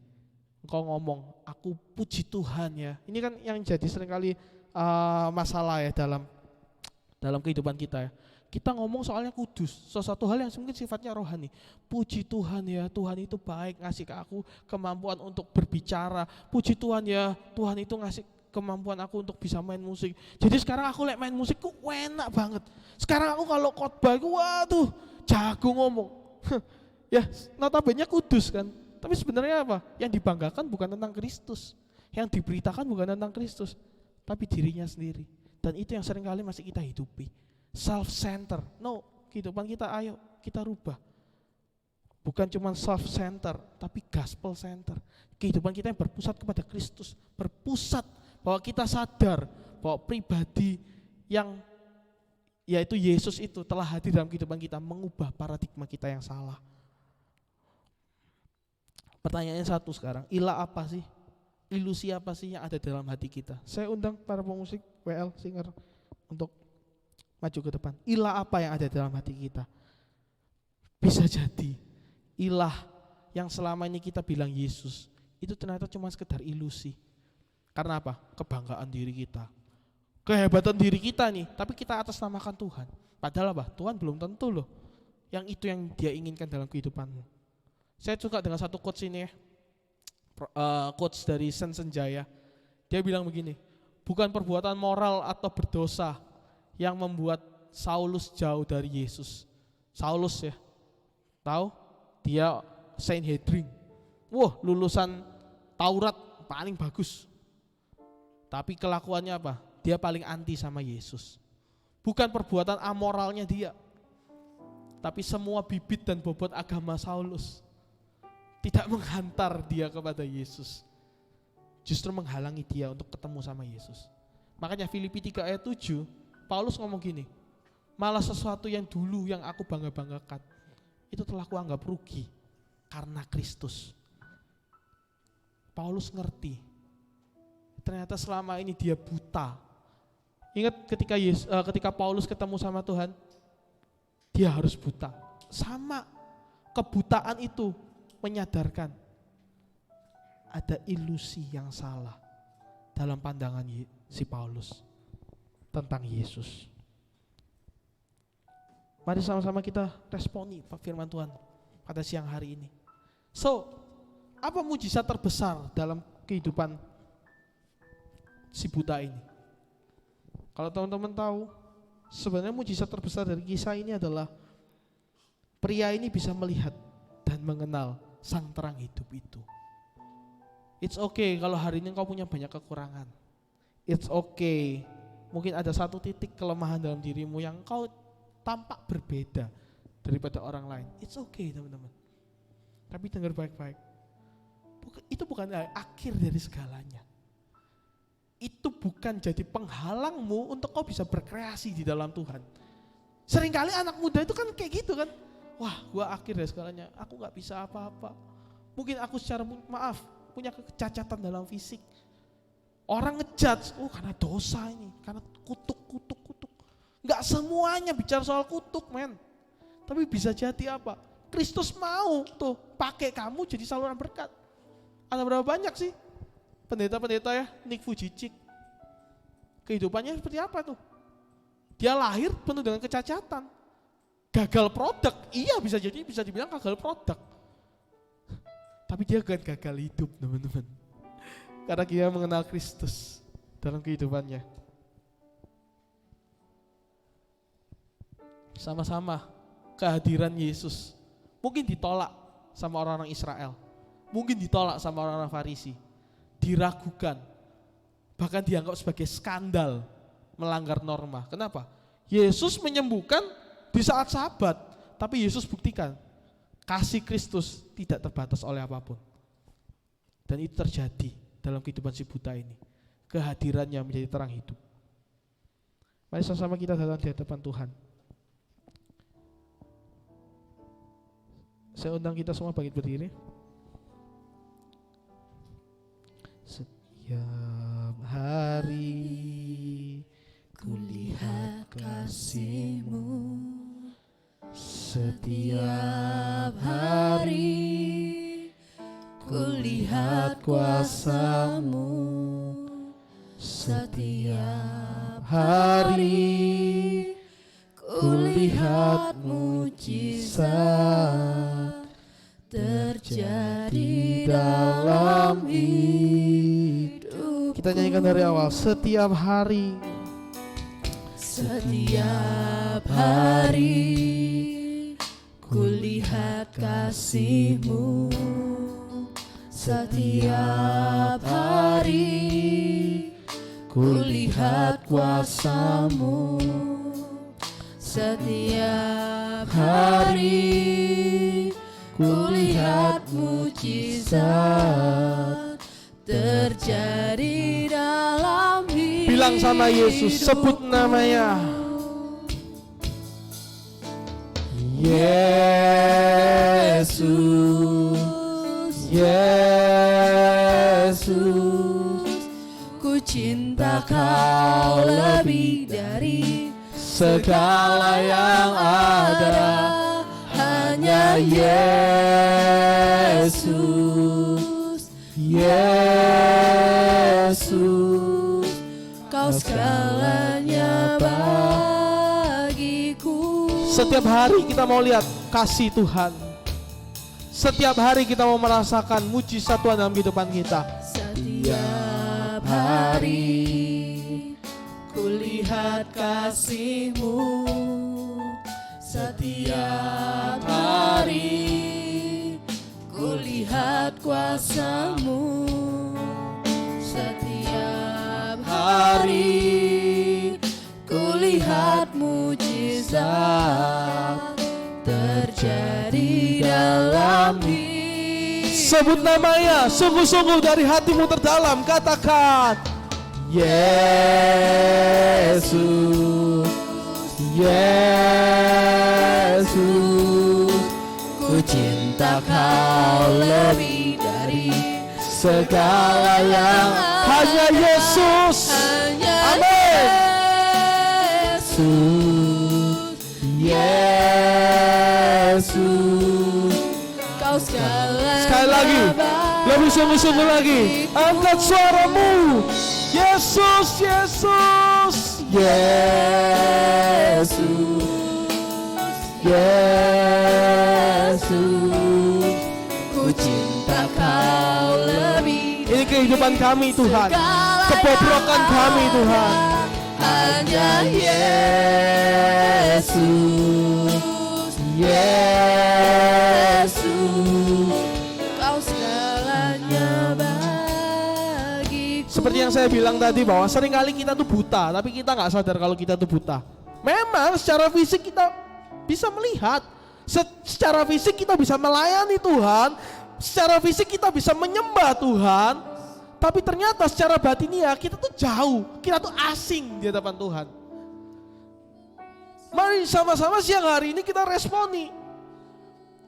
engkau ngomong, aku puji Tuhan ya. Ini kan yang jadi seringkali masalah ya dalam kehidupan kita ya. Kita ngomong soalnya kudus, sesuatu hal yang mungkin sifatnya rohani. Puji Tuhan ya, Tuhan itu baik, ngasih ke aku kemampuan untuk berbicara. Puji Tuhan ya, Tuhan itu ngasih kemampuan aku untuk bisa main musik. Jadi sekarang aku main musik kok enak banget. Sekarang aku kalau khotbah, waduh, jago ngomong. Ya, notabene kudus kan. Tapi sebenarnya apa? Yang dibanggakan bukan tentang Kristus, yang diberitakan bukan tentang Kristus, tapi dirinya sendiri. Dan itu yang seringkali masih kita hidupi. Self-center. No, kehidupan kita ayo kita rubah. Bukan cuma self-center, tapi gospel-center. Kehidupan kita yang berpusat kepada Kristus, berpusat bahwa kita sadar bahwa pribadi yang yaitu Yesus itu telah hadir dalam kehidupan kita, mengubah paradigma kita yang salah. Pertanyaannya satu sekarang, ilah apa sih? Ilusi apa sih yang ada dalam hati kita? Saya undang para pemusik WL Singer untuk maju ke depan. Ilah apa yang ada dalam hati kita? Bisa jadi ilah yang selama ini kita bilang Yesus itu ternyata cuma sekedar ilusi. Karena apa? Kebanggaan diri kita, kehebatan diri kita nih, tapi kita atasnamakan Tuhan. Padahal apa? Tuhan belum tentu loh yang itu yang dia inginkan dalam kehidupanmu. Saya suka dengan satu quotes ini ya, quotes dari Sen Senjaya. Dia bilang begini, bukan perbuatan moral atau berdosa yang membuat Saulus jauh dari Yesus. Saulus ya, tahu? Dia Sanhedrin. Wah, lulusan Taurat paling bagus. Tapi kelakuannya apa? Dia paling anti sama Yesus. Bukan perbuatan amoralnya dia, tapi semua bibit dan bobot agama Saulus tidak menghantar dia kepada Yesus, justru menghalangi dia untuk ketemu sama Yesus. Makanya Filipi 3 ayat 7, Paulus ngomong gini, malah sesuatu yang dulu yang aku bangga-banggakan, itu telah kuanggap rugi karena Kristus. Paulus ngerti, ternyata selama ini dia buta. Ingat ketika Paulus ketemu sama Tuhan, dia harus buta. Sama, kebutaan itu menyadarkan ada ilusi yang salah dalam pandangan si Paulus tentang Yesus. Mari sama-sama kita responi firman Tuhan pada siang hari ini. So, apa mujizat terbesar dalam kehidupan si buta ini? Kalau teman-teman tahu, sebenarnya mujizat terbesar dari kisah ini adalah pria ini bisa melihat dan mengenal sang terang hidup itu. It's okay kalau hari ini kau punya banyak kekurangan. It's okay, mungkin ada satu titik kelemahan dalam dirimu yang kau tampak berbeda daripada orang lain. It's okay teman-teman. Tapi dengar baik-baik, itu bukan akhir dari segalanya. Itu bukan jadi penghalangmu untuk kau bisa berkreasi di dalam Tuhan. Seringkali anak muda itu kan kayak gitu kan. Wah, gua akhir dari segalanya, aku gak bisa apa-apa. Mungkin aku secara punya kecacatan dalam fisik. Orang ngejudge, oh karena dosa ini, karena kutuk. Gak semuanya bicara soal kutuk, men. Tapi bisa jadi apa? Kristus mau tuh pakai kamu jadi saluran berkat. Ada berapa banyak sih pendeta-pendeta ya, Nick Vujicic. Kehidupannya seperti apa tuh? Dia lahir penuh dengan kecacatan. Gagal produk, iya bisa dibilang gagal produk. Tapi dia kan gagal hidup teman-teman. Karena dia mengenal Kristus dalam kehidupannya. Sama-sama kehadiran Yesus mungkin ditolak sama orang-orang Israel. Mungkin ditolak sama orang-orang Farisi. Diragukan. Bahkan dianggap sebagai skandal melanggar norma. Kenapa? Yesus menyembuhkan di saat Sabat, tapi Yesus buktikan kasih Kristus tidak terbatas oleh apapun. Dan itu terjadi dalam kehidupan si buta ini. Kehadirannya menjadi terang hidup. Mari sama-sama kita datang di hadapan Tuhan. Saya undang kita semua bangkit berdiri. Setiap hari kulihat kasih-Mu, setiap hari kulihat kuasa-Mu, setiap hari kulihat mujizat terjadi dalam hidup. Kita nyanyikan dari awal. Setiap hari kulihat kasih-Mu, setiap hari kulihat kuasa-Mu, setiap hari kulihat mujizat terjadi dalam hidup. Bilang sama Yesus, sebut namanya. Yesus, Yesus, ku cinta Kau lebih dari segala yang ada. Hanya Yesus, Yesus, Kau segalanya bagiku. Setiap hari kita mau lihat kasih Tuhan. Setiap hari kita mau merasakan mujizat Tuhan dalam kehidupan kita. Setiap hari kulihat kasih-Mu, setiap hari kulihat kuasa-Mu, setiap hari kulihat mujizat terjadi dalam hidup. Sebut namanya sungguh-sungguh dari hatimu terdalam. Katakan Yesus, Yesus, ku cinta Kau lebih dari segala yang hanya Yesus. Amin. Yesus, Kau sekali lagi, lebih sungguh-sungguh lagi. Angkat suaramu. Yesus, Yesus, Yesus, Yesus, ku cinta Kau kehidupan kami Tuhan, kebobrokan kami Tuhan. Hanya Yesus, Yesus, Kau segalanya bagiku. Seperti yang saya bilang tadi bahwa seringkali kita tuh buta, tapi kita nggak sadar kalau kita tuh buta. Memang secara fisik kita bisa melihat, secara fisik kita bisa melayani Tuhan, secara fisik kita bisa menyembah Tuhan, tapi ternyata secara batinnya kita tuh jauh, kita tuh asing di hadapan Tuhan. Mari sama-sama siang hari ini kita responi.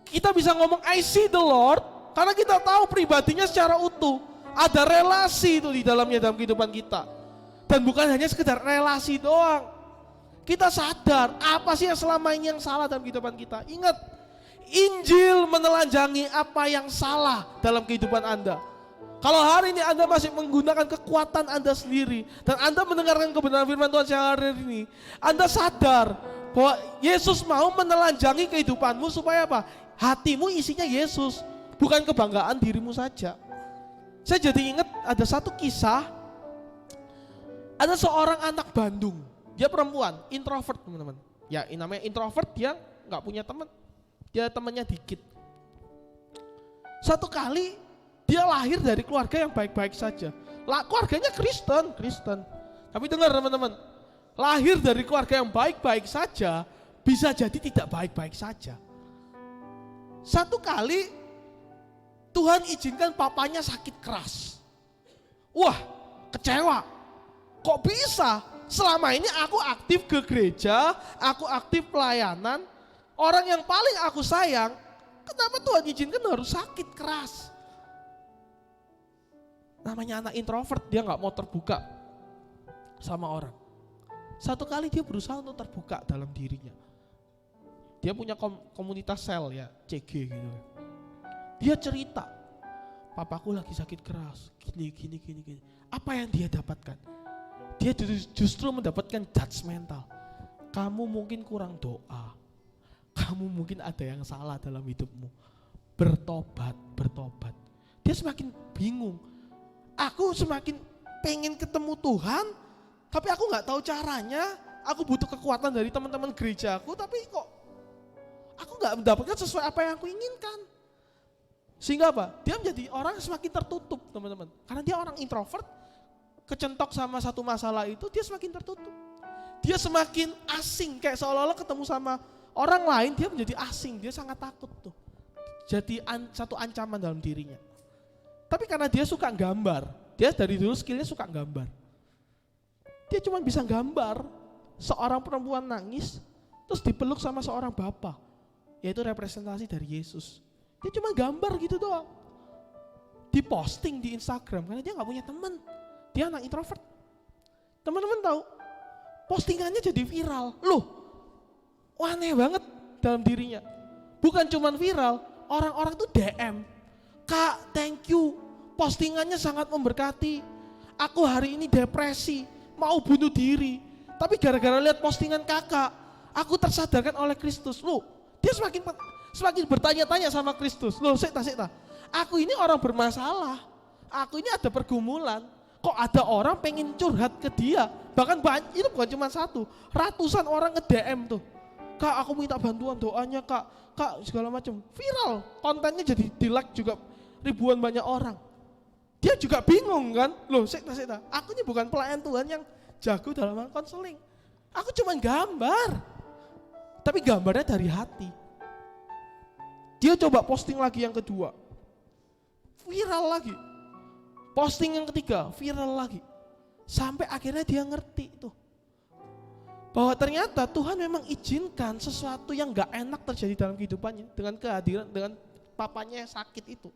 Kita bisa ngomong I see the Lord karena kita tahu pribadinya secara utuh. Ada relasi itu di dalamnya dalam kehidupan kita. Dan bukan hanya sekedar relasi doang. Kita sadar apa sih yang selama ini yang salah dalam kehidupan kita. Ingat, Injil menelanjangi apa yang salah dalam kehidupan Anda. Kalau hari ini Anda masih menggunakan kekuatan Anda sendiri dan Anda mendengarkan kebenaran firman Tuhan siang hari ini, Anda sadar bahwa Yesus mau menelanjangi kehidupanmu supaya apa? Hatimu isinya Yesus, bukan kebanggaan dirimu saja. Saya jadi ingat ada satu kisah, ada seorang anak Bandung. Dia perempuan, introvert teman-teman. Ya namanya introvert, dia gak punya teman. Dia temannya dikit. Satu kali dia lahir dari keluarga yang baik-baik saja. Keluarganya Kristen. Tapi dengar teman-teman, lahir dari keluarga yang baik-baik saja bisa jadi tidak baik-baik saja. Satu kali Tuhan izinkan papanya sakit keras. Wah, kecewa. Kok bisa? Selama ini aku aktif ke gereja, aku aktif pelayanan, orang yang paling aku sayang, kenapa Tuhan izinkan harus sakit keras? Namanya anak introvert, dia gak mau terbuka sama orang. Satu kali dia berusaha untuk terbuka dalam dirinya. Dia punya komunitas sel ya, CG gitu. Dia cerita, papaku lagi sakit keras, gini. Apa yang dia dapatkan? Dia justru mendapatkan judgmental. Kamu mungkin kurang doa. Kamu mungkin ada yang salah dalam hidupmu. Bertobat. Dia semakin bingung. Aku semakin pengen ketemu Tuhan, tapi aku gak tahu caranya. Aku butuh kekuatan dari teman-teman gerejaku, tapi kok aku gak mendapatkan sesuai apa yang aku inginkan. Sehingga apa? Dia menjadi orang yang semakin tertutup teman-teman. Karena dia orang introvert, kecentok sama satu masalah itu, dia semakin tertutup. Dia semakin asing, kayak seolah-olah ketemu sama orang lain, dia menjadi asing, dia sangat takut tuh. Jadi satu ancaman dalam dirinya. Tapi karena dia suka gambar, dia dari dulu skillnya suka gambar. Dia cuma bisa gambar seorang perempuan nangis, terus dipeluk sama seorang bapak, yaitu representasi dari Yesus. Dia cuma gambar gitu doang. Diposting di Instagram, karena dia gak punya teman. Dia anak introvert. Teman-teman tahu, postingannya jadi viral. Loh, aneh banget dalam dirinya. Bukan cuma viral, orang-orang tuh DM. Kak, thank you. Postingannya sangat memberkati. Aku hari ini depresi, mau bunuh diri. Tapi gara-gara lihat postingan kakak, aku tersadarkan oleh Kristus. Loh, dia semakin bertanya-tanya sama Kristus. Loh, sekta. Aku ini orang bermasalah. Aku ini ada pergumulan. Kok ada orang pengen curhat ke dia, bahkan itu bukan cuma satu, ratusan orang nge-DM tuh. Kak, aku minta bantuan doanya kak segala macam. Viral, kontennya jadi di-like juga ribuan banyak orang. Dia juga bingung kan, loh sekta, aku ini bukan pelayan Tuhan yang jago dalam hal konseling. Aku cuma gambar, tapi gambarnya dari hati. Dia coba posting lagi yang kedua, viral lagi. Posting yang ketiga, viral lagi. Sampai akhirnya dia ngerti tuh. Bahwa ternyata Tuhan memang izinkan sesuatu yang gak enak terjadi dalam kehidupannya. Dengan kehadiran, dengan papanya yang sakit itu.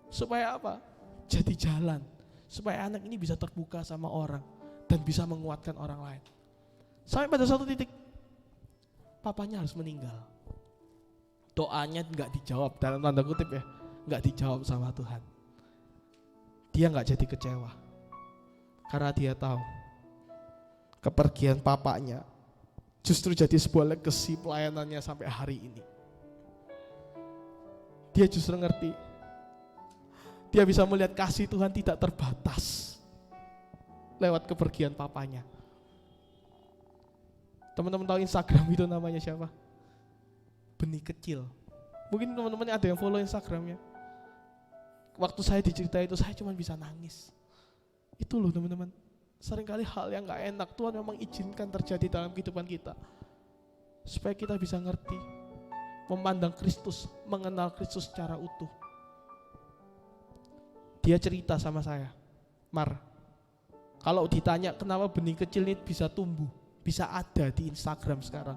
Supaya apa? Jadi jalan. Supaya anak ini bisa terbuka sama orang. Dan bisa menguatkan orang lain. Sampai pada suatu titik, papanya harus meninggal. Doanya gak dijawab, dalam tanda kutip ya. Gak dijawab sama Tuhan. Dia gak jadi kecewa. Karena dia tahu kepergian papanya justru jadi sebuah legacy pelayanannya sampai hari ini. Dia justru ngerti Dia bisa melihat kasih Tuhan tidak terbatas lewat kepergian papanya. Teman-teman tahu Instagram itu namanya siapa? Benih kecil. Mungkin teman-teman ada yang follow Instagramnya. Waktu saya diceritain itu saya cuma bisa nangis. Itu loh teman-teman. Seringkali hal yang gak enak Tuhan memang izinkan terjadi dalam kehidupan kita. Supaya kita bisa ngerti. Memandang Kristus, mengenal Kristus secara utuh. Dia cerita sama saya, Mar, kalau ditanya kenapa benih kecil ini bisa tumbuh, bisa ada di Instagram sekarang.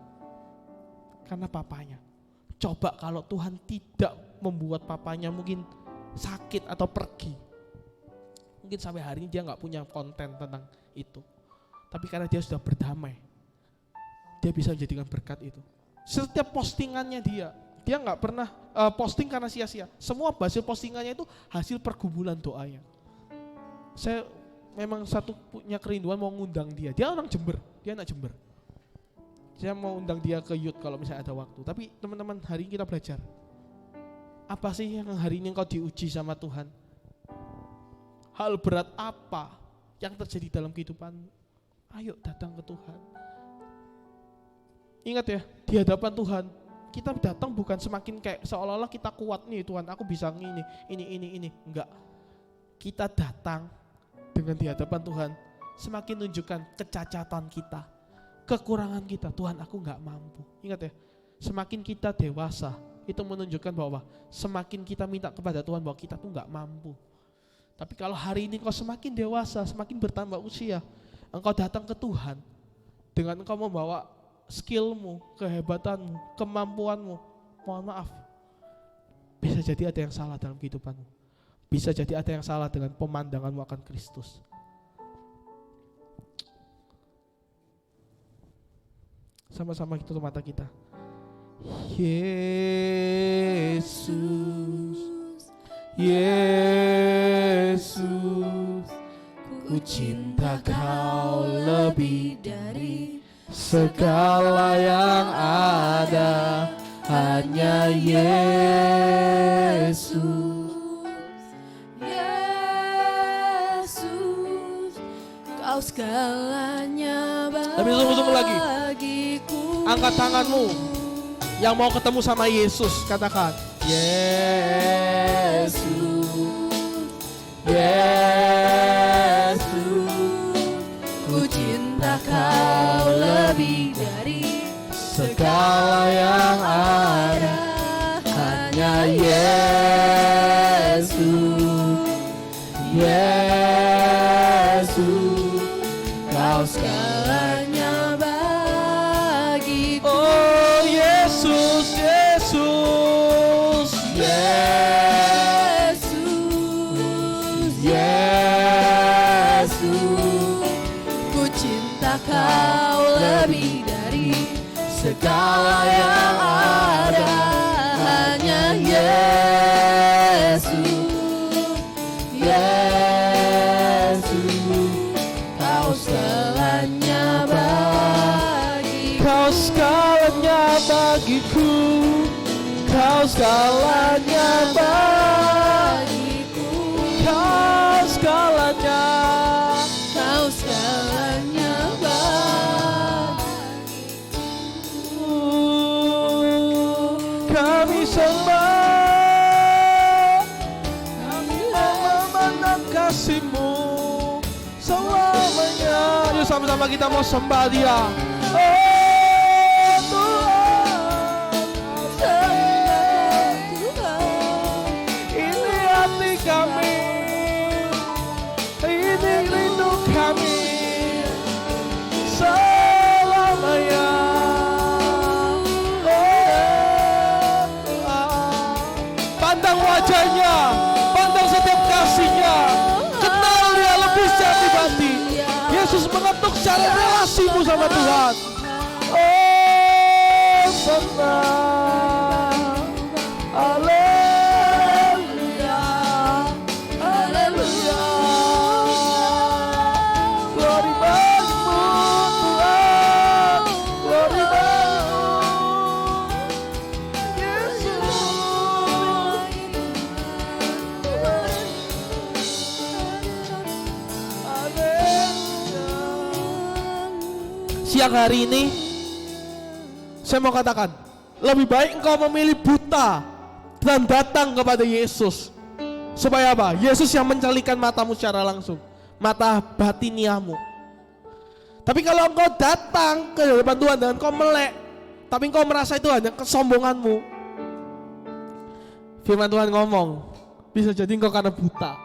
Karena papanya. Coba kalau Tuhan tidak membuat papanya mungkin sakit atau pergi. Mungkin sampai hari ini dia gak punya konten tentang itu. Tapi karena dia sudah berdamai, dia bisa menjadikan berkat itu. Setiap postingannya dia gak pernah posting karena sia-sia. Semua hasil postingannya itu hasil pergumulan doanya. Saya memang satu punya kerinduan mau ngundang dia. Dia orang Jember, dia anak Jember. Saya mau undang dia ke youth kalau misalnya ada waktu. Tapi teman-teman, hari ini kita belajar. Apa sih yang hari ini engkau diuji sama Tuhan? Hal berat apa yang terjadi dalam kehidupanmu? Ayo datang ke Tuhan. Ingat ya, di hadapan Tuhan, kita datang bukan semakin kayak seolah-olah kita kuat nih Tuhan, aku bisa ini. Enggak. Kita datang dengan di hadapan Tuhan, semakin tunjukkan kecacatan kita, kekurangan kita. Tuhan, aku enggak mampu. Ingat ya, semakin kita dewasa, itu menunjukkan bahwa semakin kita minta kepada Tuhan bahwa kita tuh enggak mampu. Tapi kalau hari ini kau semakin dewasa, semakin bertambah usia, engkau datang ke Tuhan dengan engkau membawa skillmu, kehebatanmu, kemampuanmu, mohon maaf, bisa jadi ada yang salah dalam kehidupanmu. Bisa jadi ada yang salah dengan pemandanganmu akan Kristus. Sama-sama kita tutup mata kita. Yesus, Yesus, ku cinta Kau lebih dari segala yang ada. Hanya Yesus, Yesus, Kau segalanya Tapi sungguh-sungguh lagi. bagiku. Angkat tanganmu yang mau ketemu sama Yesus, katakan Yesus, Yesus, Ku cinta Kau lebih dari segala yang ada. Hanya Yesus, Yesus, Kau segalanya bagiku. Oh Yesus, Yesus, Yesus, Yesus, ku cinta Kau lebih dari segala yang ada. Hanya Yesus, Yesus, Kau segalanya bagiku. Kau segalanya bagiku, Kau segalanya bagiku. Kau segalanya. Kau segalanya bagiku. Kami sembah, kami memandang kasih-Mu selamanya. Yuk sama-sama kita mau sembah Dia. Oh Tuhan, ini hati kami, ini rindu kami selamanya. Pandang wajahnya, pandang setiap kasihnya, kenal Dia lebih secara pribadi. Yesus mengetuk secara relasimu sama Tuhan. Oh senang, haleluya, haleluya. Glory bagimu Tuhan, glory bagimu Yesus. siang hari ini saya mau katakan, lebih baik engkau memilih buta dan datang kepada Yesus. Supaya apa? Yesus yang mencelikan matamu secara langsung, mata batiniamu. Tapi kalau engkau datang ke hadapan Tuhan dan engkau melek, tapi engkau merasa itu hanya kesombonganmu, firman Tuhan ngomong, bisa jadi engkau karena buta,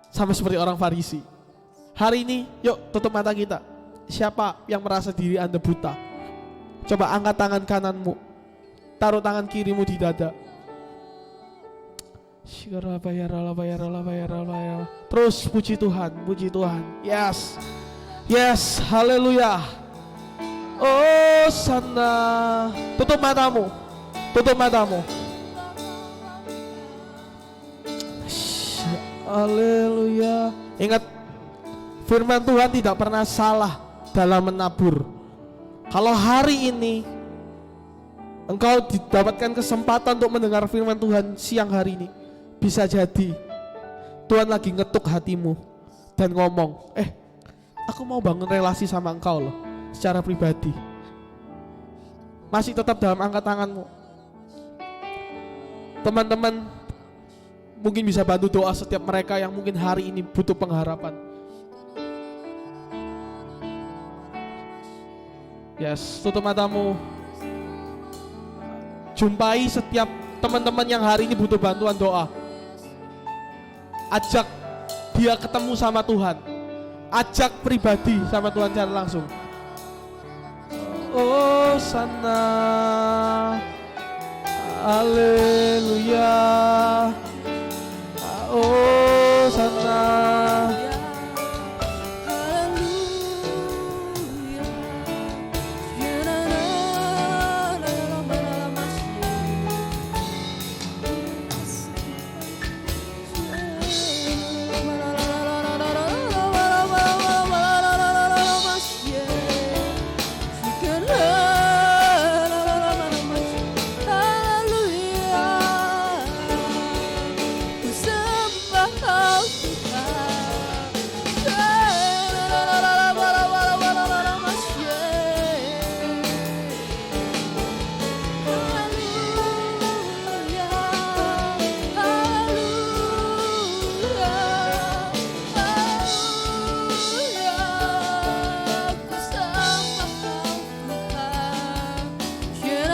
sama seperti orang Farisi. Hari ini, yuk tutup mata kita. Siapa yang merasa diri Anda buta? Coba angkat tangan kananmu, taruh tangan kirimu di dada. Terus puji Tuhan, puji Tuhan. Yes, yes, haleluya. Oh sana, tutup matamu, tutup matamu. Haleluya. Ingat, firman Tuhan tidak pernah salah dalam menabur. Kalau hari ini engkau didapatkan kesempatan untuk mendengar firman Tuhan siang hari ini, bisa jadi Tuhan lagi ngetuk hatimu dan ngomong, aku mau bangun relasi sama engkau loh, secara pribadi. Masih tetap dalam angkat tanganmu. Teman-teman mungkin bisa bantu doa setiap mereka yang mungkin hari ini butuh pengharapan. Yes, tutup matamu. Jumpai setiap teman-teman yang hari ini butuh bantuan doa. Ajak dia ketemu sama Tuhan. Ajak pribadi sama Tuhan secara langsung. Oh sana, haleluya. Oh sana.